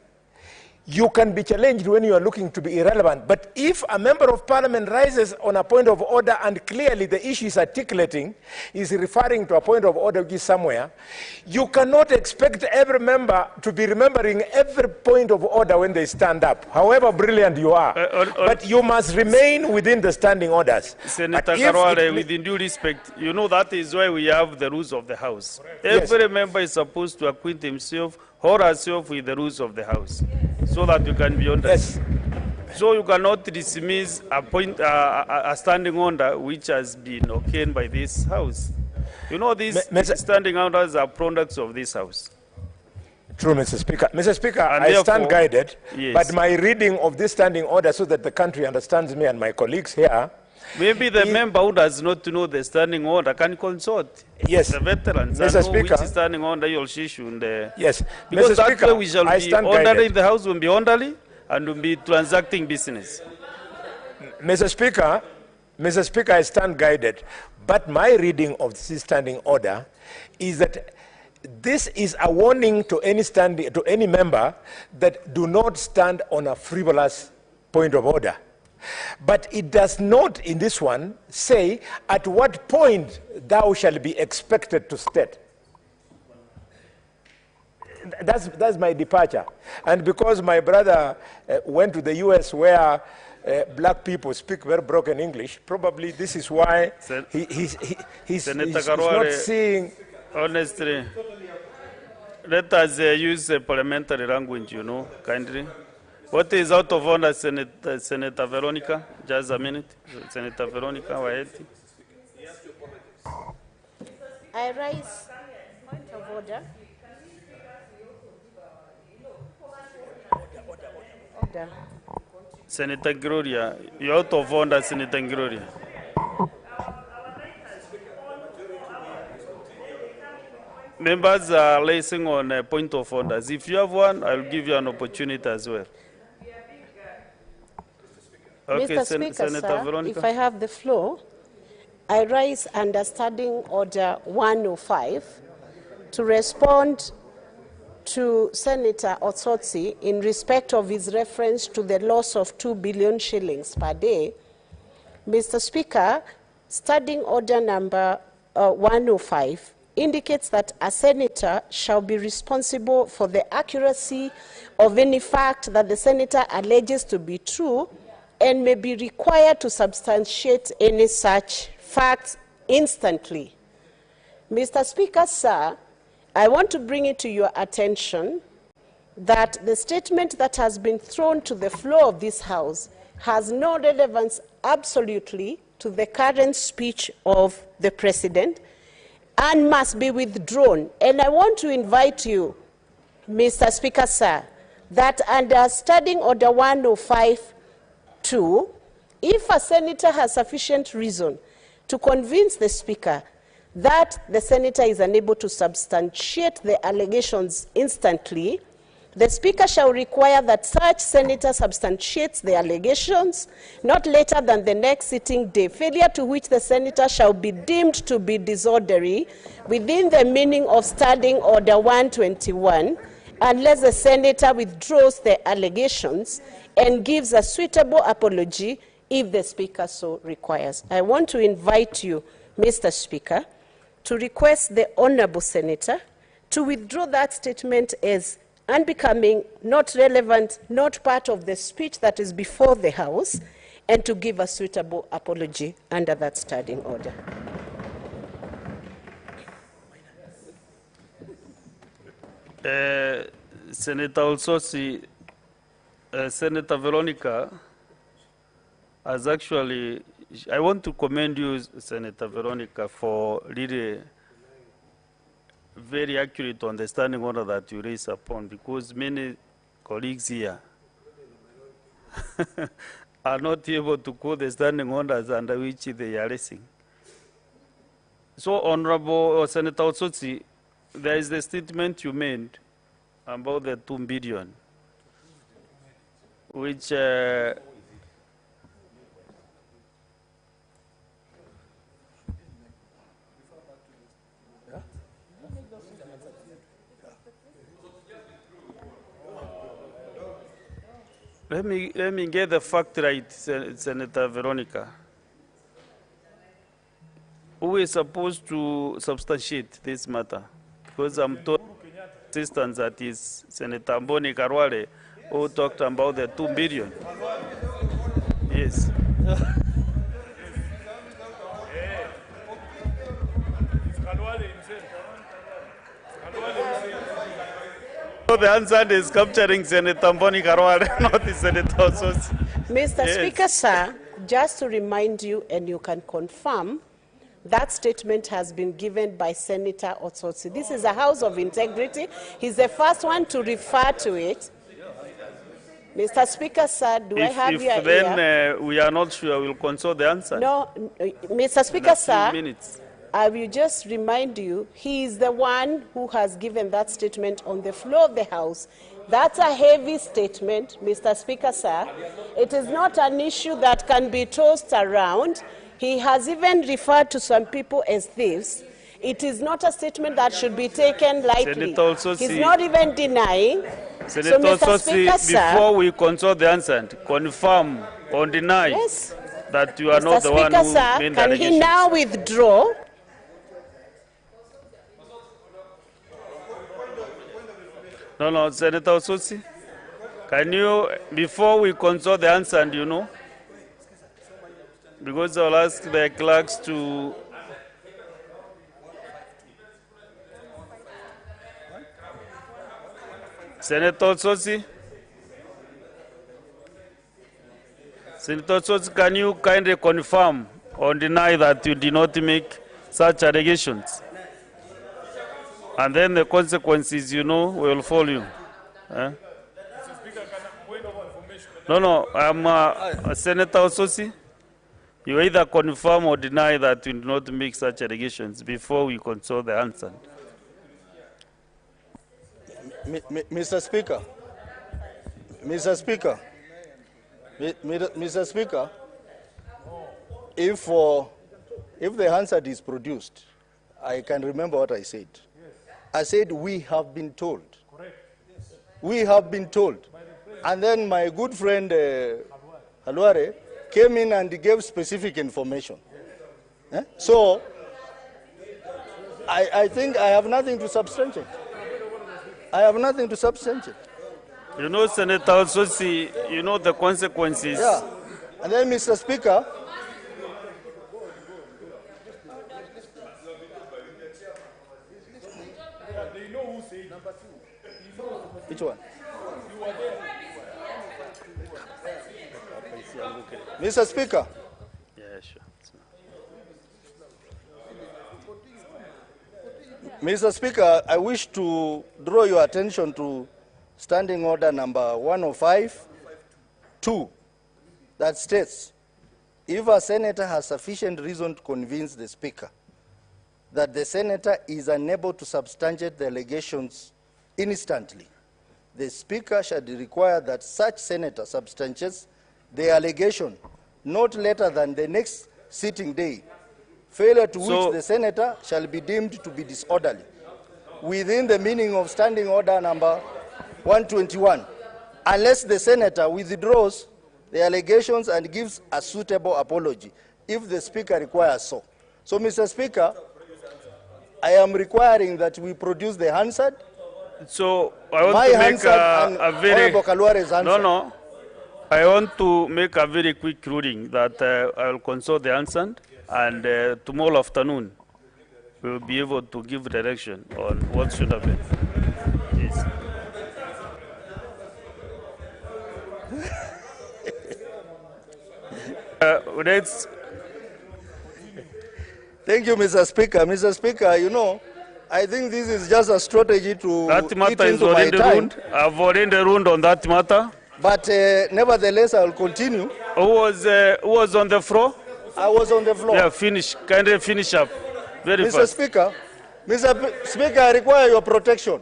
you can be challenged when you are looking to be irrelevant. But if a member of parliament rises on a point of order and clearly the issue is articulating, is referring to a point of order which is somewhere, you cannot expect every member to be remembering every point of order when they stand up, however brilliant you are. But you must remain within the standing orders. Senator Karwale, with due respect, you know that is why we have the rules of the House. Every member is supposed to acquaint himself or herself with the rules of the House, so that you can be on this. So you cannot dismiss a standing order which has been okayed by this House. You know, these standing orders are products of this House. True, Mr. Speaker. Mr. Speaker, I stand guided, but my reading of this standing order so that the country understands me and my colleagues here. Maybe the member who does not know the standing order can consult the veterans Mr. and Speaker, know which standing order you'll issue. Yes, because Mr. that Speaker, way we shall I be stand orderly guided. in the House, will be orderly and will be transacting business. Mr. Speaker, I stand guided, but my reading of this standing order is that this is a warning to any member that do not stand on a frivolous point of order. But it does not, in this one, say at what point thou shall be expected to state. That's my departure. And because my brother went to the US where black people speak very broken English, probably this is why he's not seeing... Honestly, let us use parliamentary language, you know, kindly. What is out of order, Senator Veronica? Just a minute. Senator Veronica, Waeti. I raise point of order. Order. Senator Gloria, you're out of order, Senator Gloria. Members are raising on a point of orders. If you have one, I'll give you an opportunity as well. Okay, Mr. Speaker, Senator sir, Veronica. if I have the floor, I raise under Standing Order 105 to respond to Senator Otsotsi in respect of his reference to the loss of 2 billion shillings per day. Mr. Speaker, Standing Order number 105 indicates that a senator shall be responsible for the accuracy of any fact that the senator alleges to be true and may be required to substantiate any such facts instantly. Mr. Speaker, sir, I want to bring it to your attention that the statement that has been thrown to the floor of this House has no relevance absolutely to the current speech of the President and must be withdrawn. And I want to invite you, Mr. Speaker, sir, that under Standing Order 105(2), if a senator has sufficient reason to convince the Speaker that the senator is unable to substantiate the allegations instantly, the Speaker shall require that such senator substantiates the allegations not later than the next sitting day, failure to which the senator shall be deemed to be disorderly within the meaning of Standing Order 121, unless the senator withdraws the allegations and gives a suitable apology if the Speaker so requires. I want to invite you, Mr. Speaker, to request the Honourable Senator to withdraw that statement as unbecoming, not relevant, not part of the speech that is before the House, and to give a suitable apology under that standing order. Senator Olsosi, Senator Veronica has actually, I want to commend you, Senator Veronica, for really very accurate on the standing order that you raise upon, because many colleagues here are not able to quote the standing orders under which they are raising. So, Honorable Senator Otsotsi, there is the statement you made about the 2 billion, which let me get the fact right, Senator Veronica. Who is supposed to substantiate this matter? Because I'm told assistance that is Senator Mboni Karwale, who talked about the 2 billion. Yes. So the answer is capturing Senator Mboni Karwale, not the Senator Otsotsi. Mr. Speaker, sir, just to remind you, and you can confirm, that statement has been given by Senator Otsotsi. This is a house of integrity. He's the first one to refer to it. Mr. Speaker, sir, do I have your ear? If then we are not sure, we'll consult the answer. No, Mr. Speaker, sir, minutes. I will just remind you, he is the one who has given that statement on the floor of the House. That's a heavy statement, Mr. Speaker, sir. It is not an issue that can be tossed around. He has even referred to some people as thieves. It is not a statement that should be taken lightly. He's not even denying. Senator Otsotsi, before we consult the answer, confirm or deny that you are Mr. not the one Speaker, who sir, made the can he allegations. now withdraw? No, Senator Otsotsi, can you, before we consult the answer, and you know, because I'll ask the clerks to Senator Otsotsi, can you kindly confirm or deny that you did not make such allegations? And then the consequences, you know, will follow you. No, I'm Senator Otsotsi. You either confirm or deny that you did not make such allegations before we consult the answer. Mr. Speaker, Mr. Speaker, if the answer is produced, I can remember what I said. I said we have been told. We have been told. And then my good friend Halware came in and gave specific information. So I think I have nothing to substantiate. I have nothing to substantiate. You know, Senator Otsotsi, you know the consequences. Yeah. And then, Mr. Speaker, which one? Mr. Speaker. Yeah, sure. Mr. Speaker, I wish to draw your attention to Standing Order number 105-2 that states, if a senator has sufficient reason to convince the Speaker that the senator is unable to substantiate the allegations instantly, the Speaker shall require that such senator substantiates the allegation not later than the next sitting day, failure to which the senator shall be deemed to be disorderly, within the meaning of Standing Order number 121, unless the senator withdraws the allegations and gives a suitable apology, if the Speaker requires so. So, Mr. Speaker, I am requiring that we produce the Hansard. So, I want to make a very... No. I want to make a very quick ruling that I will consult the answer, and tomorrow afternoon we will be able to give direction on what should happen. Yes. Thank you, Mr. Speaker. Mr. Speaker, you know, I think this is just a strategy to That matter eat is into my already time. ruled. I've already ruled on that matter. But nevertheless, I will continue. Who was on the floor? I was on the floor. Yeah, finish. Kindly finish up. Very Mr. fast. Speaker, Mr. Speaker, I require your protection.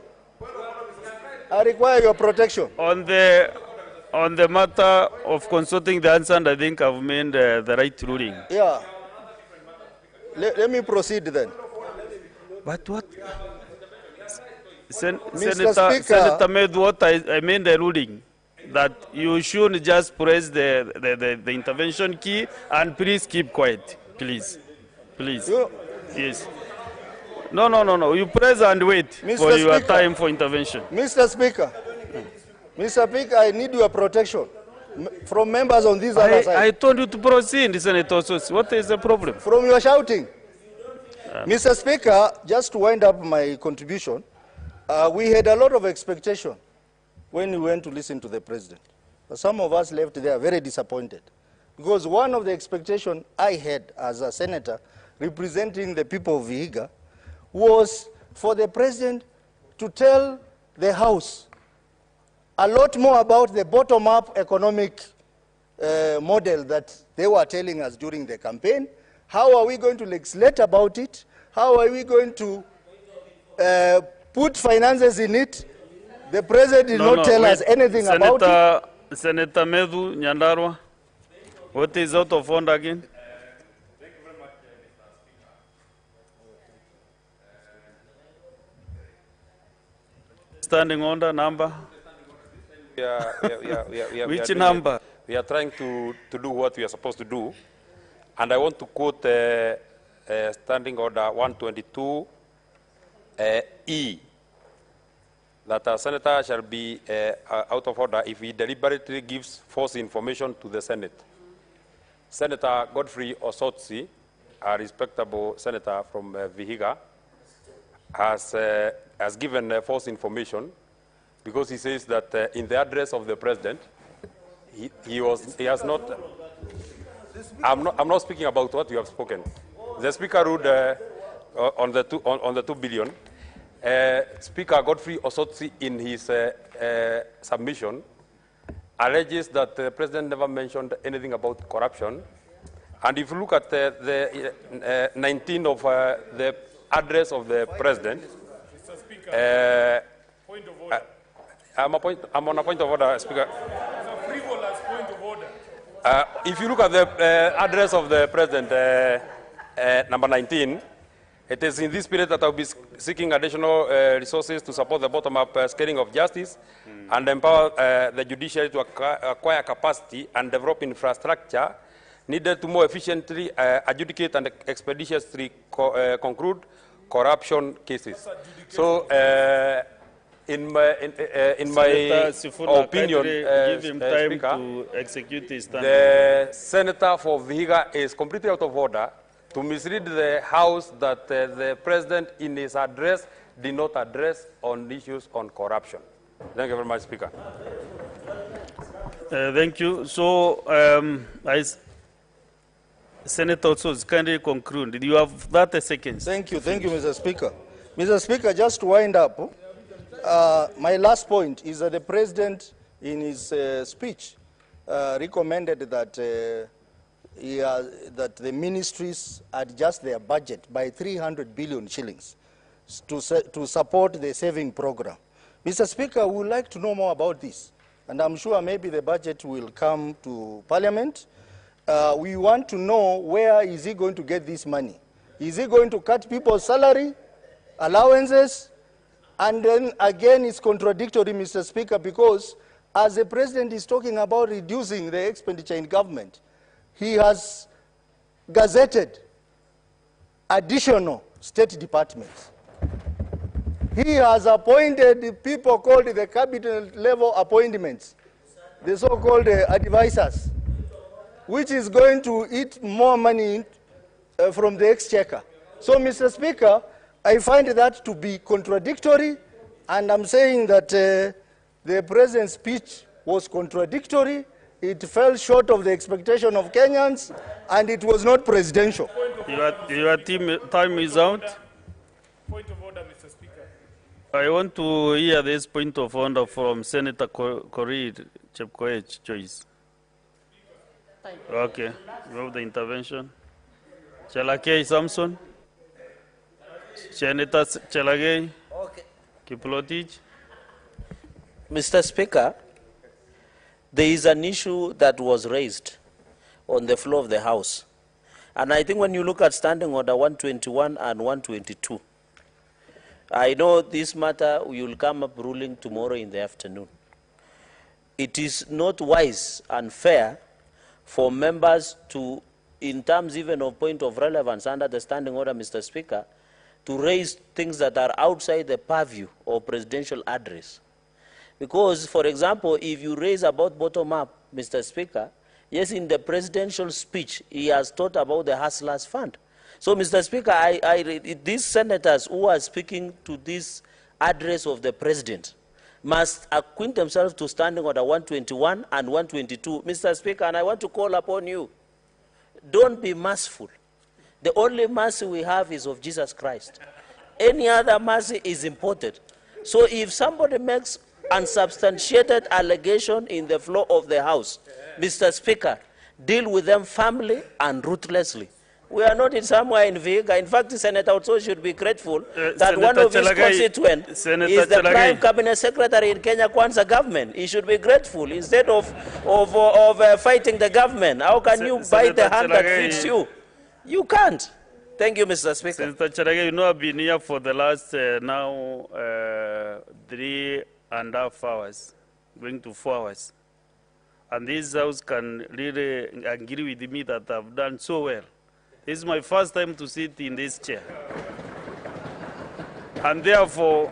I require your protection. On the matter of consulting the answer, I think I've made the right ruling. Yeah. Let me proceed then. But what? Mr. Speaker, Senator made what I made the ruling. That you should just press the intervention key and please keep quiet. Please. Please. Yes. No. You press and wait for your time for intervention. Mr. Speaker, Mr. Speaker, I need your protection from members on this other side. I told you to proceed, Senator. So what is the problem? From your shouting. Mr. Speaker, just to wind up my contribution, we had a lot of expectation when we went to listen to the president. But some of us left there very disappointed. Because one of the expectations I had as a senator representing the people of Vihiga was for the president to tell the House a lot more about the bottom-up economic model that they were telling us during the campaign. How are we going to legislate about it? How are we going to put finances in it? The president did not tell us anything about it. Senator Medhu Nyandarua, what is out of order again? Thank you very much, Mr. Speaker. Standing order number? Which number? We are trying to do what we are supposed to do. And I want to quote Standing Order 122 E. That a senator shall be out of order if he deliberately gives false information to the Senate. Senator Godfrey Osotsi, a respectable senator from Vihiga, has given false information because he says that in the address of the president, he has not. I'm not speaking about what you have spoken. The speaker ruled on the 2 billion. Speaker Godfrey Osotsi, in his submission, alleges that the president never mentioned anything about corruption. And if you look at the 19 of the address of the president, Mr. Speaker, point of order. I'm on a point of order, Speaker. It's a frivolous point of order. If you look at the address of the president, number 19, it is in this period that I will be seeking additional resources to support the bottom-up scaling of justice and empower the judiciary to acquire capacity and develop infrastructure needed to more efficiently adjudicate and expeditiously conclude corruption cases. So, in my opinion, give him time Speaker, to execute his stand. the senator for Vihiga is completely out of order to mislead the House that the president in his address did not address on issues on corruption. Thank you very much, Speaker. Thank you. So, Senator also kindly conclude. You have 30 seconds. Thank you, Mr. Speaker. Mr. Speaker, just to wind up, my last point is that the president, in his speech, recommended that that the ministries adjust their budget by 300 billion shillings to support the saving program. Mr. Speaker, we would like to know more about this, and I'm sure maybe the budget will come to Parliament. We want to know where is he going to get this money. Is he going to cut people's salary, allowances? And then again, it's contradictory, Mr. Speaker, because as the president is talking about reducing the expenditure in government, he has gazetted additional state departments. He has appointed people called the cabinet level appointments, the so-called advisors, which is going to eat more money from the exchequer. So, Mr. Speaker, I find that to be contradictory, and I'm saying that the president's speech was contradictory. It fell short of the expectation of Kenyans, and it was not presidential. Your time is out. Point of order, Mr. I want to hear this point of order from Senator Korir Chepkoech Joyce. Okay, we have the intervention. Chelakei Samson. Senator Chelagei. Okay. Kiplotich. Mr. Speaker, there is an issue that was raised on the floor of the House. And I think when you look at Standing Order 121 and 122, I know this matter will come up ruling tomorrow in the afternoon. It is not wise and fair for members to, in terms even of point of relevance under the Standing Order, Mr. Speaker, to raise things that are outside the purview of presidential address. Because, for example, if you raise about bottom-up, Mr. Speaker, yes, in the presidential speech, he has talked about the Hustlers Fund. So, Mr. Speaker, these senators who are speaking to this address of the president must acquaint themselves to Standing Order 121 and 122. Mr. Speaker, and I want to call upon you, don't be merciful. The only mercy we have is of Jesus Christ. Any other mercy is imported. So if somebody makes unsubstantiated allegation in the floor of the House, Mr. Speaker, deal with them firmly and ruthlessly. We are not in somewhere in Vihiga. In fact, the Senator also should be grateful that Senator one of his Chelagei, constituents Senator is the Chelagei. Prime Cabinet Secretary in Kenya Kwanza government. He should be grateful instead of fighting the government. How can you bite the hand that feeds you? You can't. Thank you, Mr. Speaker. Senator Chelagei, you know I've been here for the last now 3.5 hours, going to 4 hours. And this House can really agree with me that I've done so well. This is my first time to sit in this chair. And therefore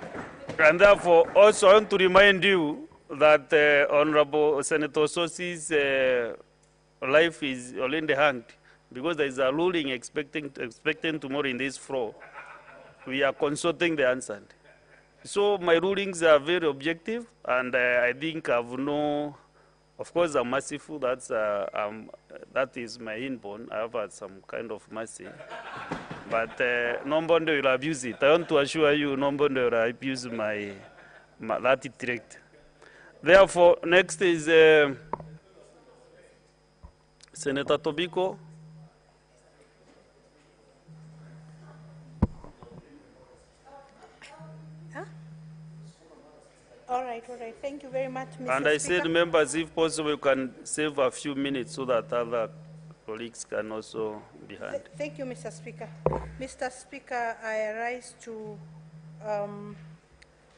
also I want to remind you that Honorable Senator Sosi's life is already hanged because there is a ruling expecting tomorrow in this floor. We are consulting the answer. So my rulings are very objective, and I think I've no. Of course, I'm merciful. That is my inborn. I have had some kind of mercy. But nobody will abuse it. I want to assure you, nobody will abuse that trait. Therefore, next is Senator Tobiko. All right. Thank you very much, Mr. And I Speaker. said, members, if possible, you can save a few minutes so that other colleagues can also be heard. Thank you, Mr. Speaker. Mr. Speaker, I rise to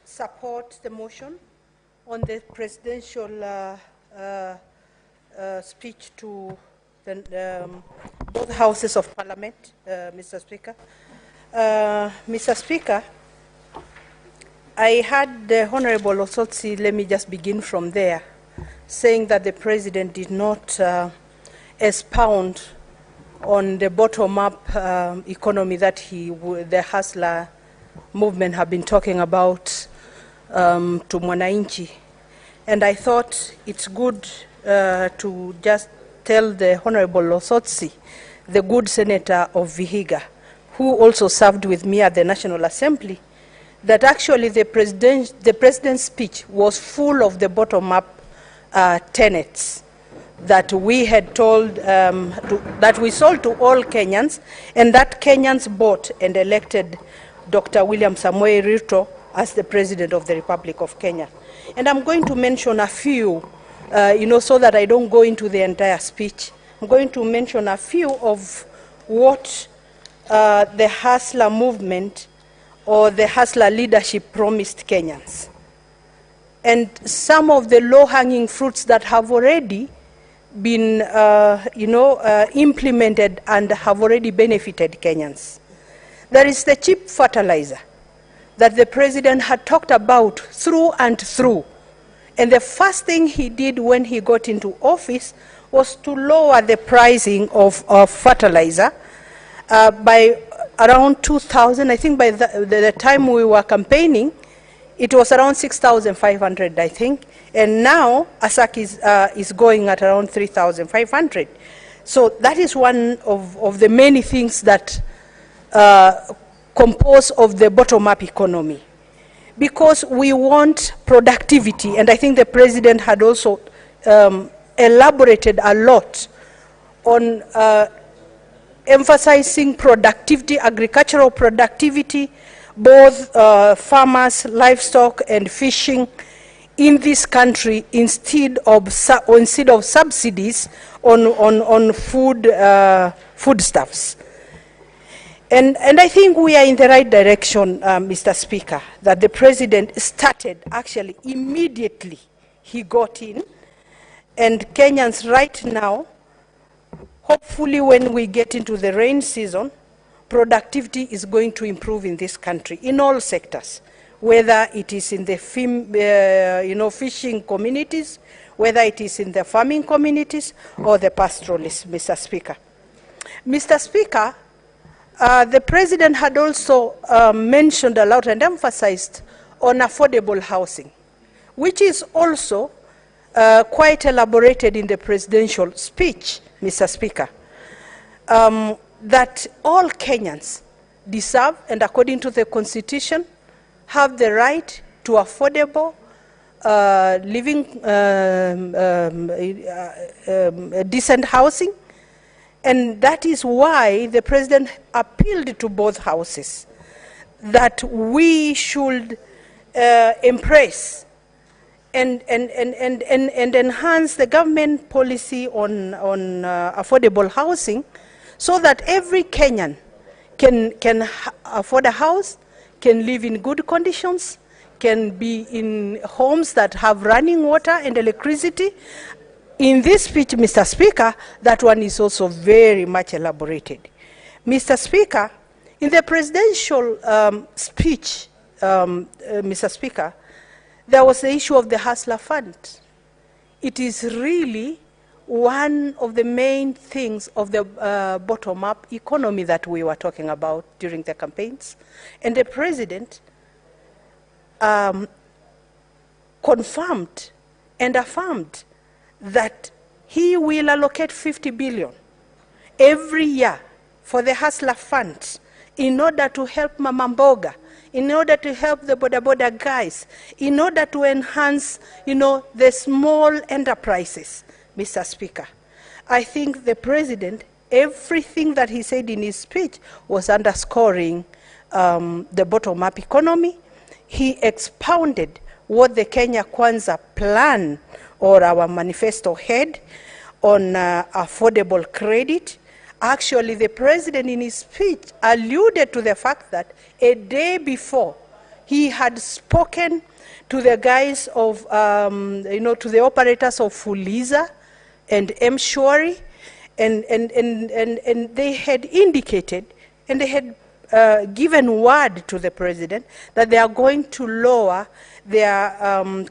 support the motion on the presidential speech to both houses of parliament, Mr. Speaker. Mr. Speaker, I heard the Honorable Osotsi, let me just begin from there, saying that the President did not expound on the bottom-up economy that the hustler movement have been talking about to Mwananchi. And I thought it's good to just tell the Honorable Osotsi, the good senator of Vihiga, who also served with me at the National Assembly, that actually the president's speech was full of the bottom-up tenets that we had told, that we sold to all Kenyans, and that Kenyans bought and elected Dr. William Samoei Ruto as the President of the Republic of Kenya. And I'm going to mention a few, so that I don't go into the entire speech. I'm going to mention a few of what the hustler movement or the hustler leadership promised Kenyans. And some of the low-hanging fruits that have already been, implemented and have already benefited Kenyans. There is the cheap fertilizer that the President had talked about through and through. And the first thing he did when he got into office was to lower the pricing of fertilizer by around 2,000. I think by the time we were campaigning, it was around 6,500, I think. And now ASAC is going at around 3,500. So that is one of the many things that compose of the bottom-up economy. because we want productivity, and I think the President had also elaborated a lot on emphasizing productivity, agricultural productivity, both farmers, livestock, and fishing in this country instead of subsidies on foodstuffs. And I think we are in the right direction, Mr. Speaker, that the President started actually immediately he got in, and Kenyans right now, hopefully when we get into the rain season, productivity is going to improve in this country in all sectors, whether it is in the fishing communities, whether it is in the farming communities or the pastoralists, Mr. Speaker. Mr. Speaker, the President had also mentioned a lot and emphasized on affordable housing, which is also quite elaborated in the presidential speech, Mr. Speaker, that all Kenyans deserve, and according to the Constitution, have the right to affordable living, decent housing. And that is why the President appealed to both houses that we should embrace and enhance the government policy on affordable housing, so that every Kenyan can afford a house, can live in good conditions, can be in homes that have running water and electricity. In this speech, Mr. Speaker, that one is also very much elaborated. Mr. Speaker, in the presidential speech, Mr. Speaker, there was the issue of the Hustler Fund. It is really one of the main things of the bottom-up economy that we were talking about during the campaigns. And the President confirmed and affirmed that he will allocate 50 billion every year for the Hustler Fund in order to help Mama Mboga, in order to help the boda guys, in order to enhance, the small enterprises, Mr. Speaker. I think the President, everything that he said in his speech was underscoring the bottom-up economy. He expounded what the Kenya Kwanza plan or our manifesto had on affordable credit. Actually, the President in his speech alluded to the fact that a day before he had spoken to the guys of, to the operators of Fuliza and M-Shwari, and they had indicated, and they had given word to the President that they are going to lower their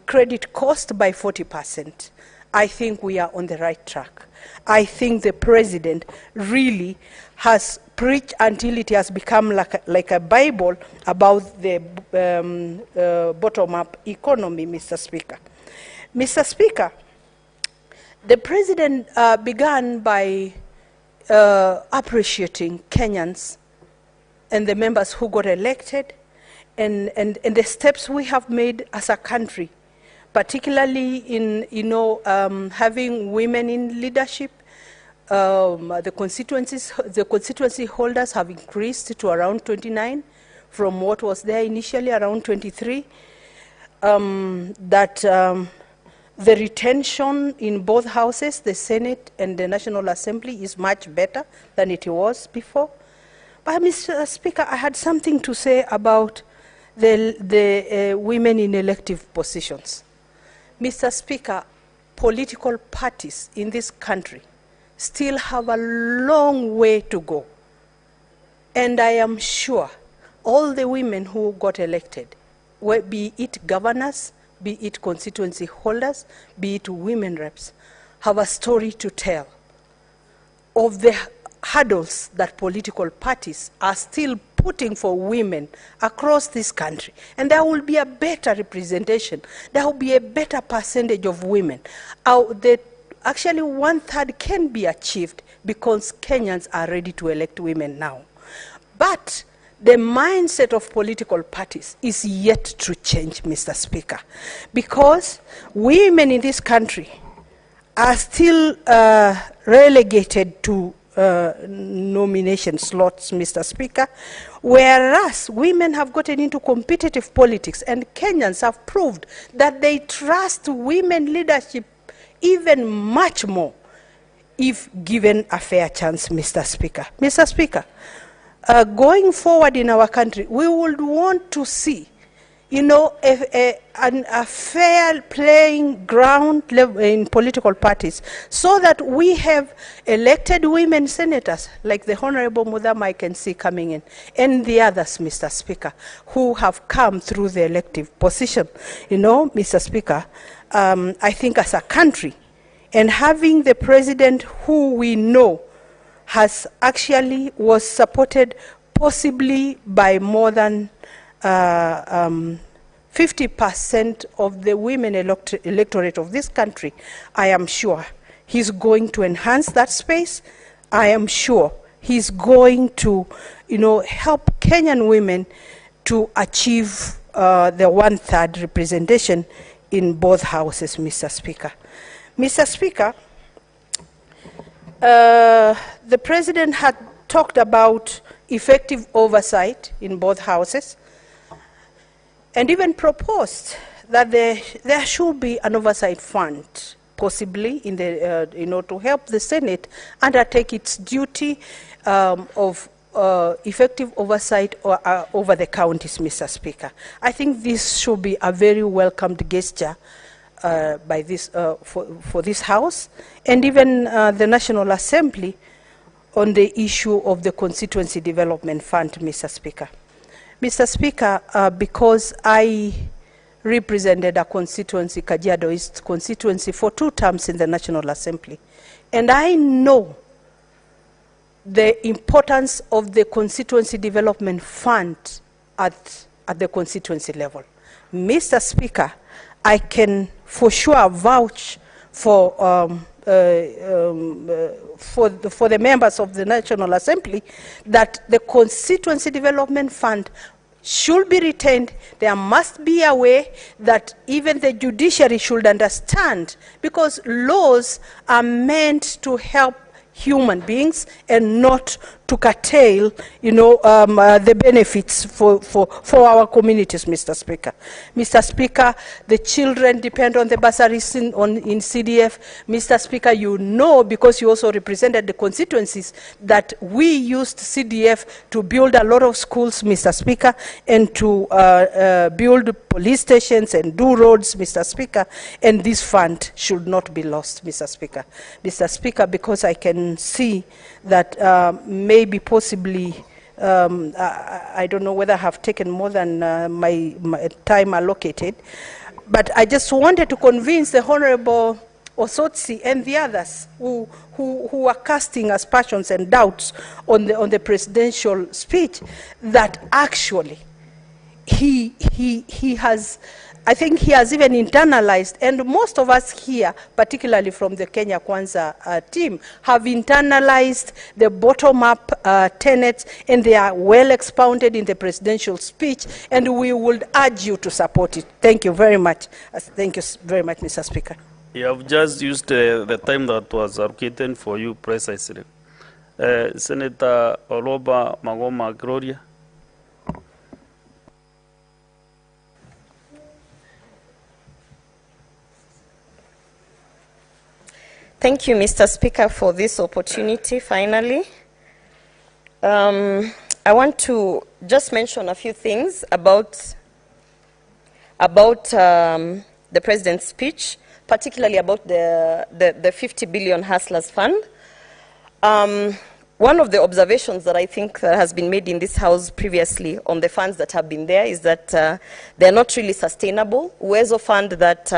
credit cost by 40%. I think we are on the right track. I think the President really has preached until it has become like a Bible about the bottom-up economy, Mr. Speaker. Mr. Speaker, the President began by appreciating Kenyans and the members who got elected, and the steps we have made as a country, particularly in having women in leadership. The constituency holders have increased to around 29 from what was there initially around 23. The retention in both houses, the Senate and the National Assembly, is much better than it was before. But Mr. Speaker, I had something to say about the women in elective positions. Mr. Speaker, political parties in this country still have a long way to go. And I am sure all the women who got elected, be it governors, be it constituency holders, be it women reps, have a story to tell of the hurdles that political parties are still putting for women across this country. And there will be a better representation. There will be a better percentage of women. Actually, 1/3 can be achieved because Kenyans are ready to elect women now. But the mindset of political parties is yet to change, Mr. Speaker, because women in this country are still relegated to nomination slots, Mr. Speaker, whereas women have gotten into competitive politics, and Kenyans have proved that they trust women leadership even much more if given a fair chance, Mr. Speaker. Mr. Speaker, going forward in our country, we would want to see, you know, a fair playing ground in political parties, so that we have elected women senators like the Honorable Mutembei I can see coming in, and the others, Mr. Speaker, who have come through the elective position. You know, Mr. Speaker, I think as a country, and having the president who we know has actually was supported possibly by more than 50% of the women electorate of this country, I am sure he's going to enhance that space. I am sure he's going to, you know, help Kenyan women to achieve the 1/3 representation in both houses, Mr. Speaker. Mr. Speaker, the president had talked about effective oversight in both houses, and even proposed that there should be an oversight fund, possibly in the, you know, to help the Senate undertake its duty of effective oversight over the counties, Mr. Speaker. I think this should be a very welcomed gesture by this, for this House, and even the National Assembly, on the issue of the Constituency Development Fund, Mr. Speaker. Mr. Speaker, because I represented a constituency, Kajiado East constituency, for 2 terms in the National Assembly, and I know the importance of the Constituency Development Fund at the constituency level. Mr. Speaker, I can for sure vouch for the members of the National Assembly that the Constituency Development Fund should be retained. There must be a way that even the judiciary should understand, because laws are meant to help human beings and not to curtail, you know, the benefits for our communities, Mr. Speaker. Mr. Speaker, the children depend on the bursaries in CDF. Mr. Speaker, you know, because you also represented the constituencies, that we used CDF to build a lot of schools, Mr. Speaker, and to build police stations and do roads, Mr. Speaker, and this fund should not be lost, Mr. Speaker. Mr. Speaker, because I can see that maybe possibly, I don't know whether I have taken more than my time allocated, but I just wanted to convince the Honorable Osotsi and the others who are casting aspersions and doubts on the presidential speech, that actually he has, I think he has even internalized, and most of us here, particularly from the Kenya Kwanza team, have internalized the bottom-up tenets, and they are well expounded in the presidential speech, and we would urge you to support it. Thank you very much. Thank you very much, Mr. Speaker. You have just used the time that was allocated for you precisely. Senator Oloba Magoma Gloria. Thank you, Mr. Speaker, for this opportunity, finally. I want to just mention a few things about the President's speech, particularly about the 50 billion Hustlers Fund. One of the observations that I think that has been made in this House previously on the funds that have been there is that they're not really sustainable. Uwezo Fund that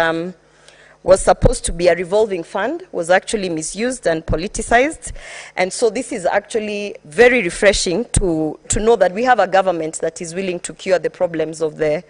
was supposed to be a revolving fund was actually misused and politicized. And so this is actually very refreshing to know that we have a government that is willing to cure the problems of the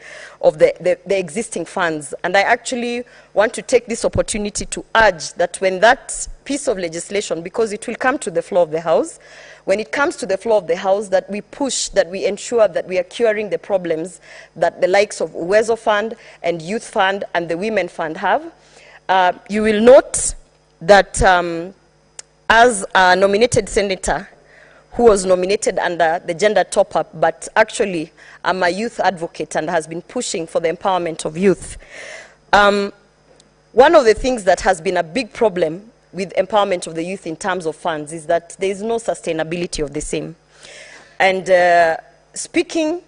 existing funds. And I actually want to take this opportunity to urge that when that piece of legislation, because it will come to the floor of the House, when it comes to the floor of the House, that we push, that we ensure that we are curing the problems that the likes of Uwezo Fund and Youth Fund and the Women Fund have. You will note that as a nominated senator who was nominated under the gender top-up, but actually I'm a youth advocate and has been pushing for the empowerment of youth. One of the things that has been a big problem with empowerment of the youth in terms of funds is that there is no sustainability of the same. And speaking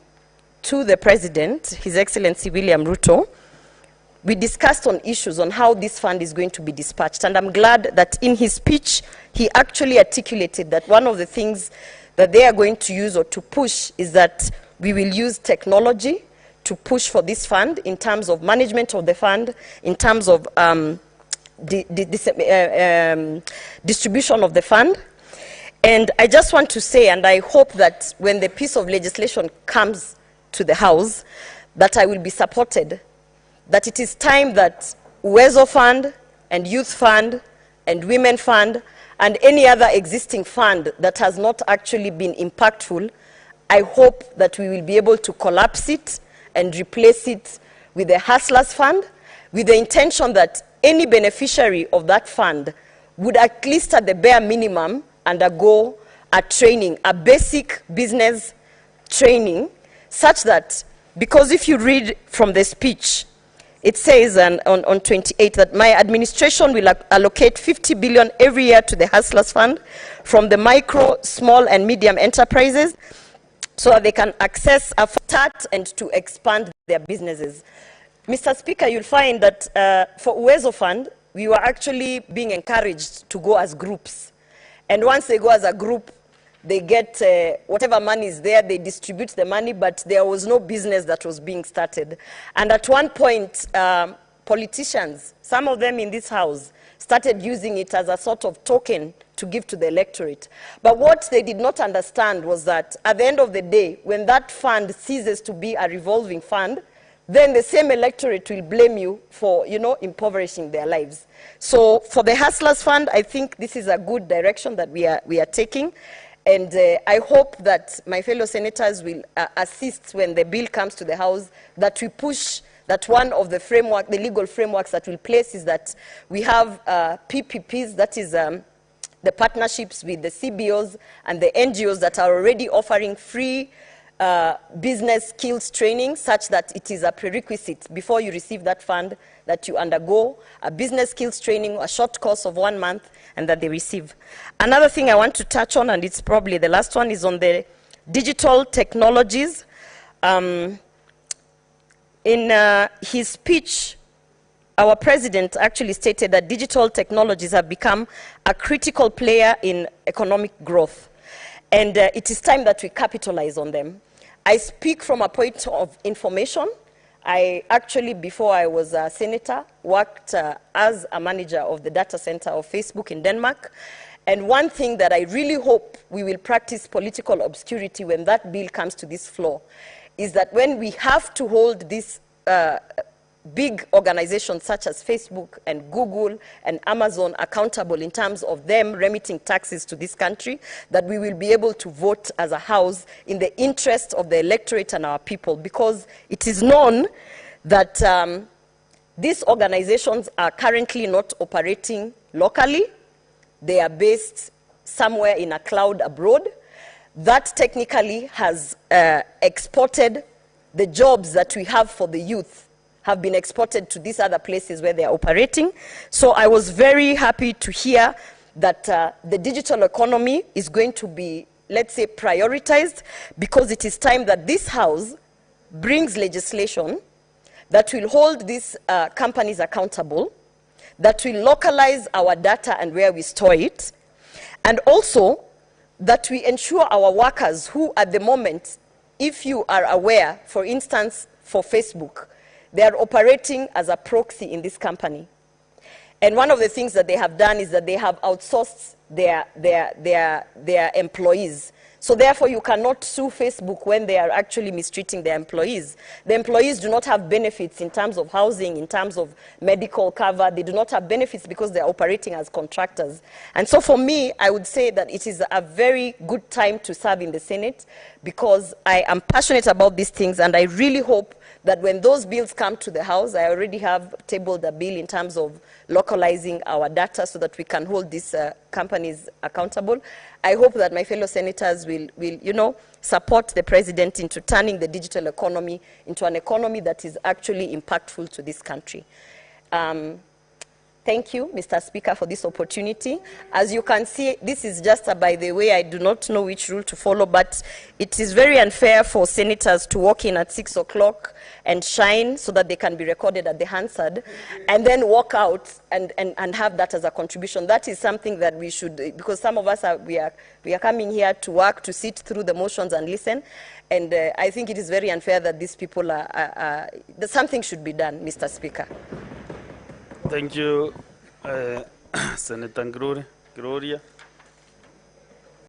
to the President, His Excellency William Ruto, we discussed on issues on how this fund is going to be dispatched. And I'm glad that in his speech, he actually articulated that one of the things that they are going to use or to push is that we will use technology to push for this fund in terms of management of the fund, in terms of distribution of the fund. And I just want to say, and I hope that when the piece of legislation comes to the House, that I will be supported, that it is time that Uwezo Fund and Youth Fund and Women Fund and any other existing fund that has not actually been impactful, I hope that we will be able to collapse it and replace it with the Hustlers Fund, with the intention that any beneficiary of that fund would at least at the bare minimum undergo a training, a basic business training, such that, because if you read from the speech, it says on 28 that my administration will allocate 50 billion every year to the Hustlers Fund from the micro, small and medium enterprises so that they can access a start and to expand their businesses. Mr. Speaker, you'll find that for Uwezo Fund, we were actually being encouraged to go as groups. And once they go as a group, they get whatever money is there, they distribute the money, but there was no business that was being started. And at one point, politicians, some of them in this House, started using it as a sort of token to give to the electorate. But what they did not understand was that at the end of the day, when that fund ceases to be a revolving fund, then the same electorate will blame you for, impoverishing their lives. So for the Hustlers Fund, I think this is a good direction that we are taking. And I hope that my fellow senators will assist when the bill comes to the House, that we push that one of the legal frameworks that we'll place is that we have PPPs, that is the partnerships with the CBOs and the NGOs that are already offering free business skills training, such that it is a prerequisite before you receive that fund that you undergo a business skills training, a short course of 1 month, and that they receive. Another thing I want to touch on, and it's probably the last one, is on the digital technologies. In his speech, our president actually stated that digital technologies have become a critical player in economic growth. And it is time that we capitalize on them. I speak from a point of information. I actually, before I was a senator, worked as a manager of the data center of Facebook in Denmark. And one thing that I really hope we will practice political obscurity when that bill comes to this floor is that when we have to hold this big organizations such as Facebook and Google and Amazon accountable in terms of them remitting taxes to this country, that we will be able to vote as a House in the interest of the electorate and our people, because it is known that these organizations are currently not operating locally. They are based somewhere in a cloud abroad. That technically has exported the jobs that we have for the youth have been exported to these other places where they are operating. So I was very happy to hear that the digital economy is going to be, let's say, prioritized, because it is time that this House brings legislation that will hold these companies accountable, that will localize our data and where we store it, and also that we ensure our workers who at the moment, if you are aware, for instance, for Facebook, they are operating as a proxy in this company. And one of the things that they have done is that they have outsourced their employees. So therefore, you cannot sue Facebook when they are actually mistreating their employees. The employees do not have benefits in terms of housing, in terms of medical cover. They do not have benefits because they are operating as contractors. And so for me, I would say that it is a very good time to serve in the Senate because I am passionate about these things, and I really hope that when those bills come to the House, I already have tabled a bill in terms of localizing our data so that we can hold these companies accountable. I hope that my fellow senators will support the president into turning the digital economy into an economy that is actually impactful to this country. Thank you, Mr. Speaker, for this opportunity. As you can see, this is just by the way. I do not know which rule to follow, but it is very unfair for senators to walk in at 6 o'clock and shine so that they can be recorded at the Hansard, and then walk out and have that as a contribution. That is something that we should, because some of us we are coming here to work, to sit through the motions and listen, and I think it is very unfair that these people that something should be done, Mr. Speaker. Thank you, Senator Gloria.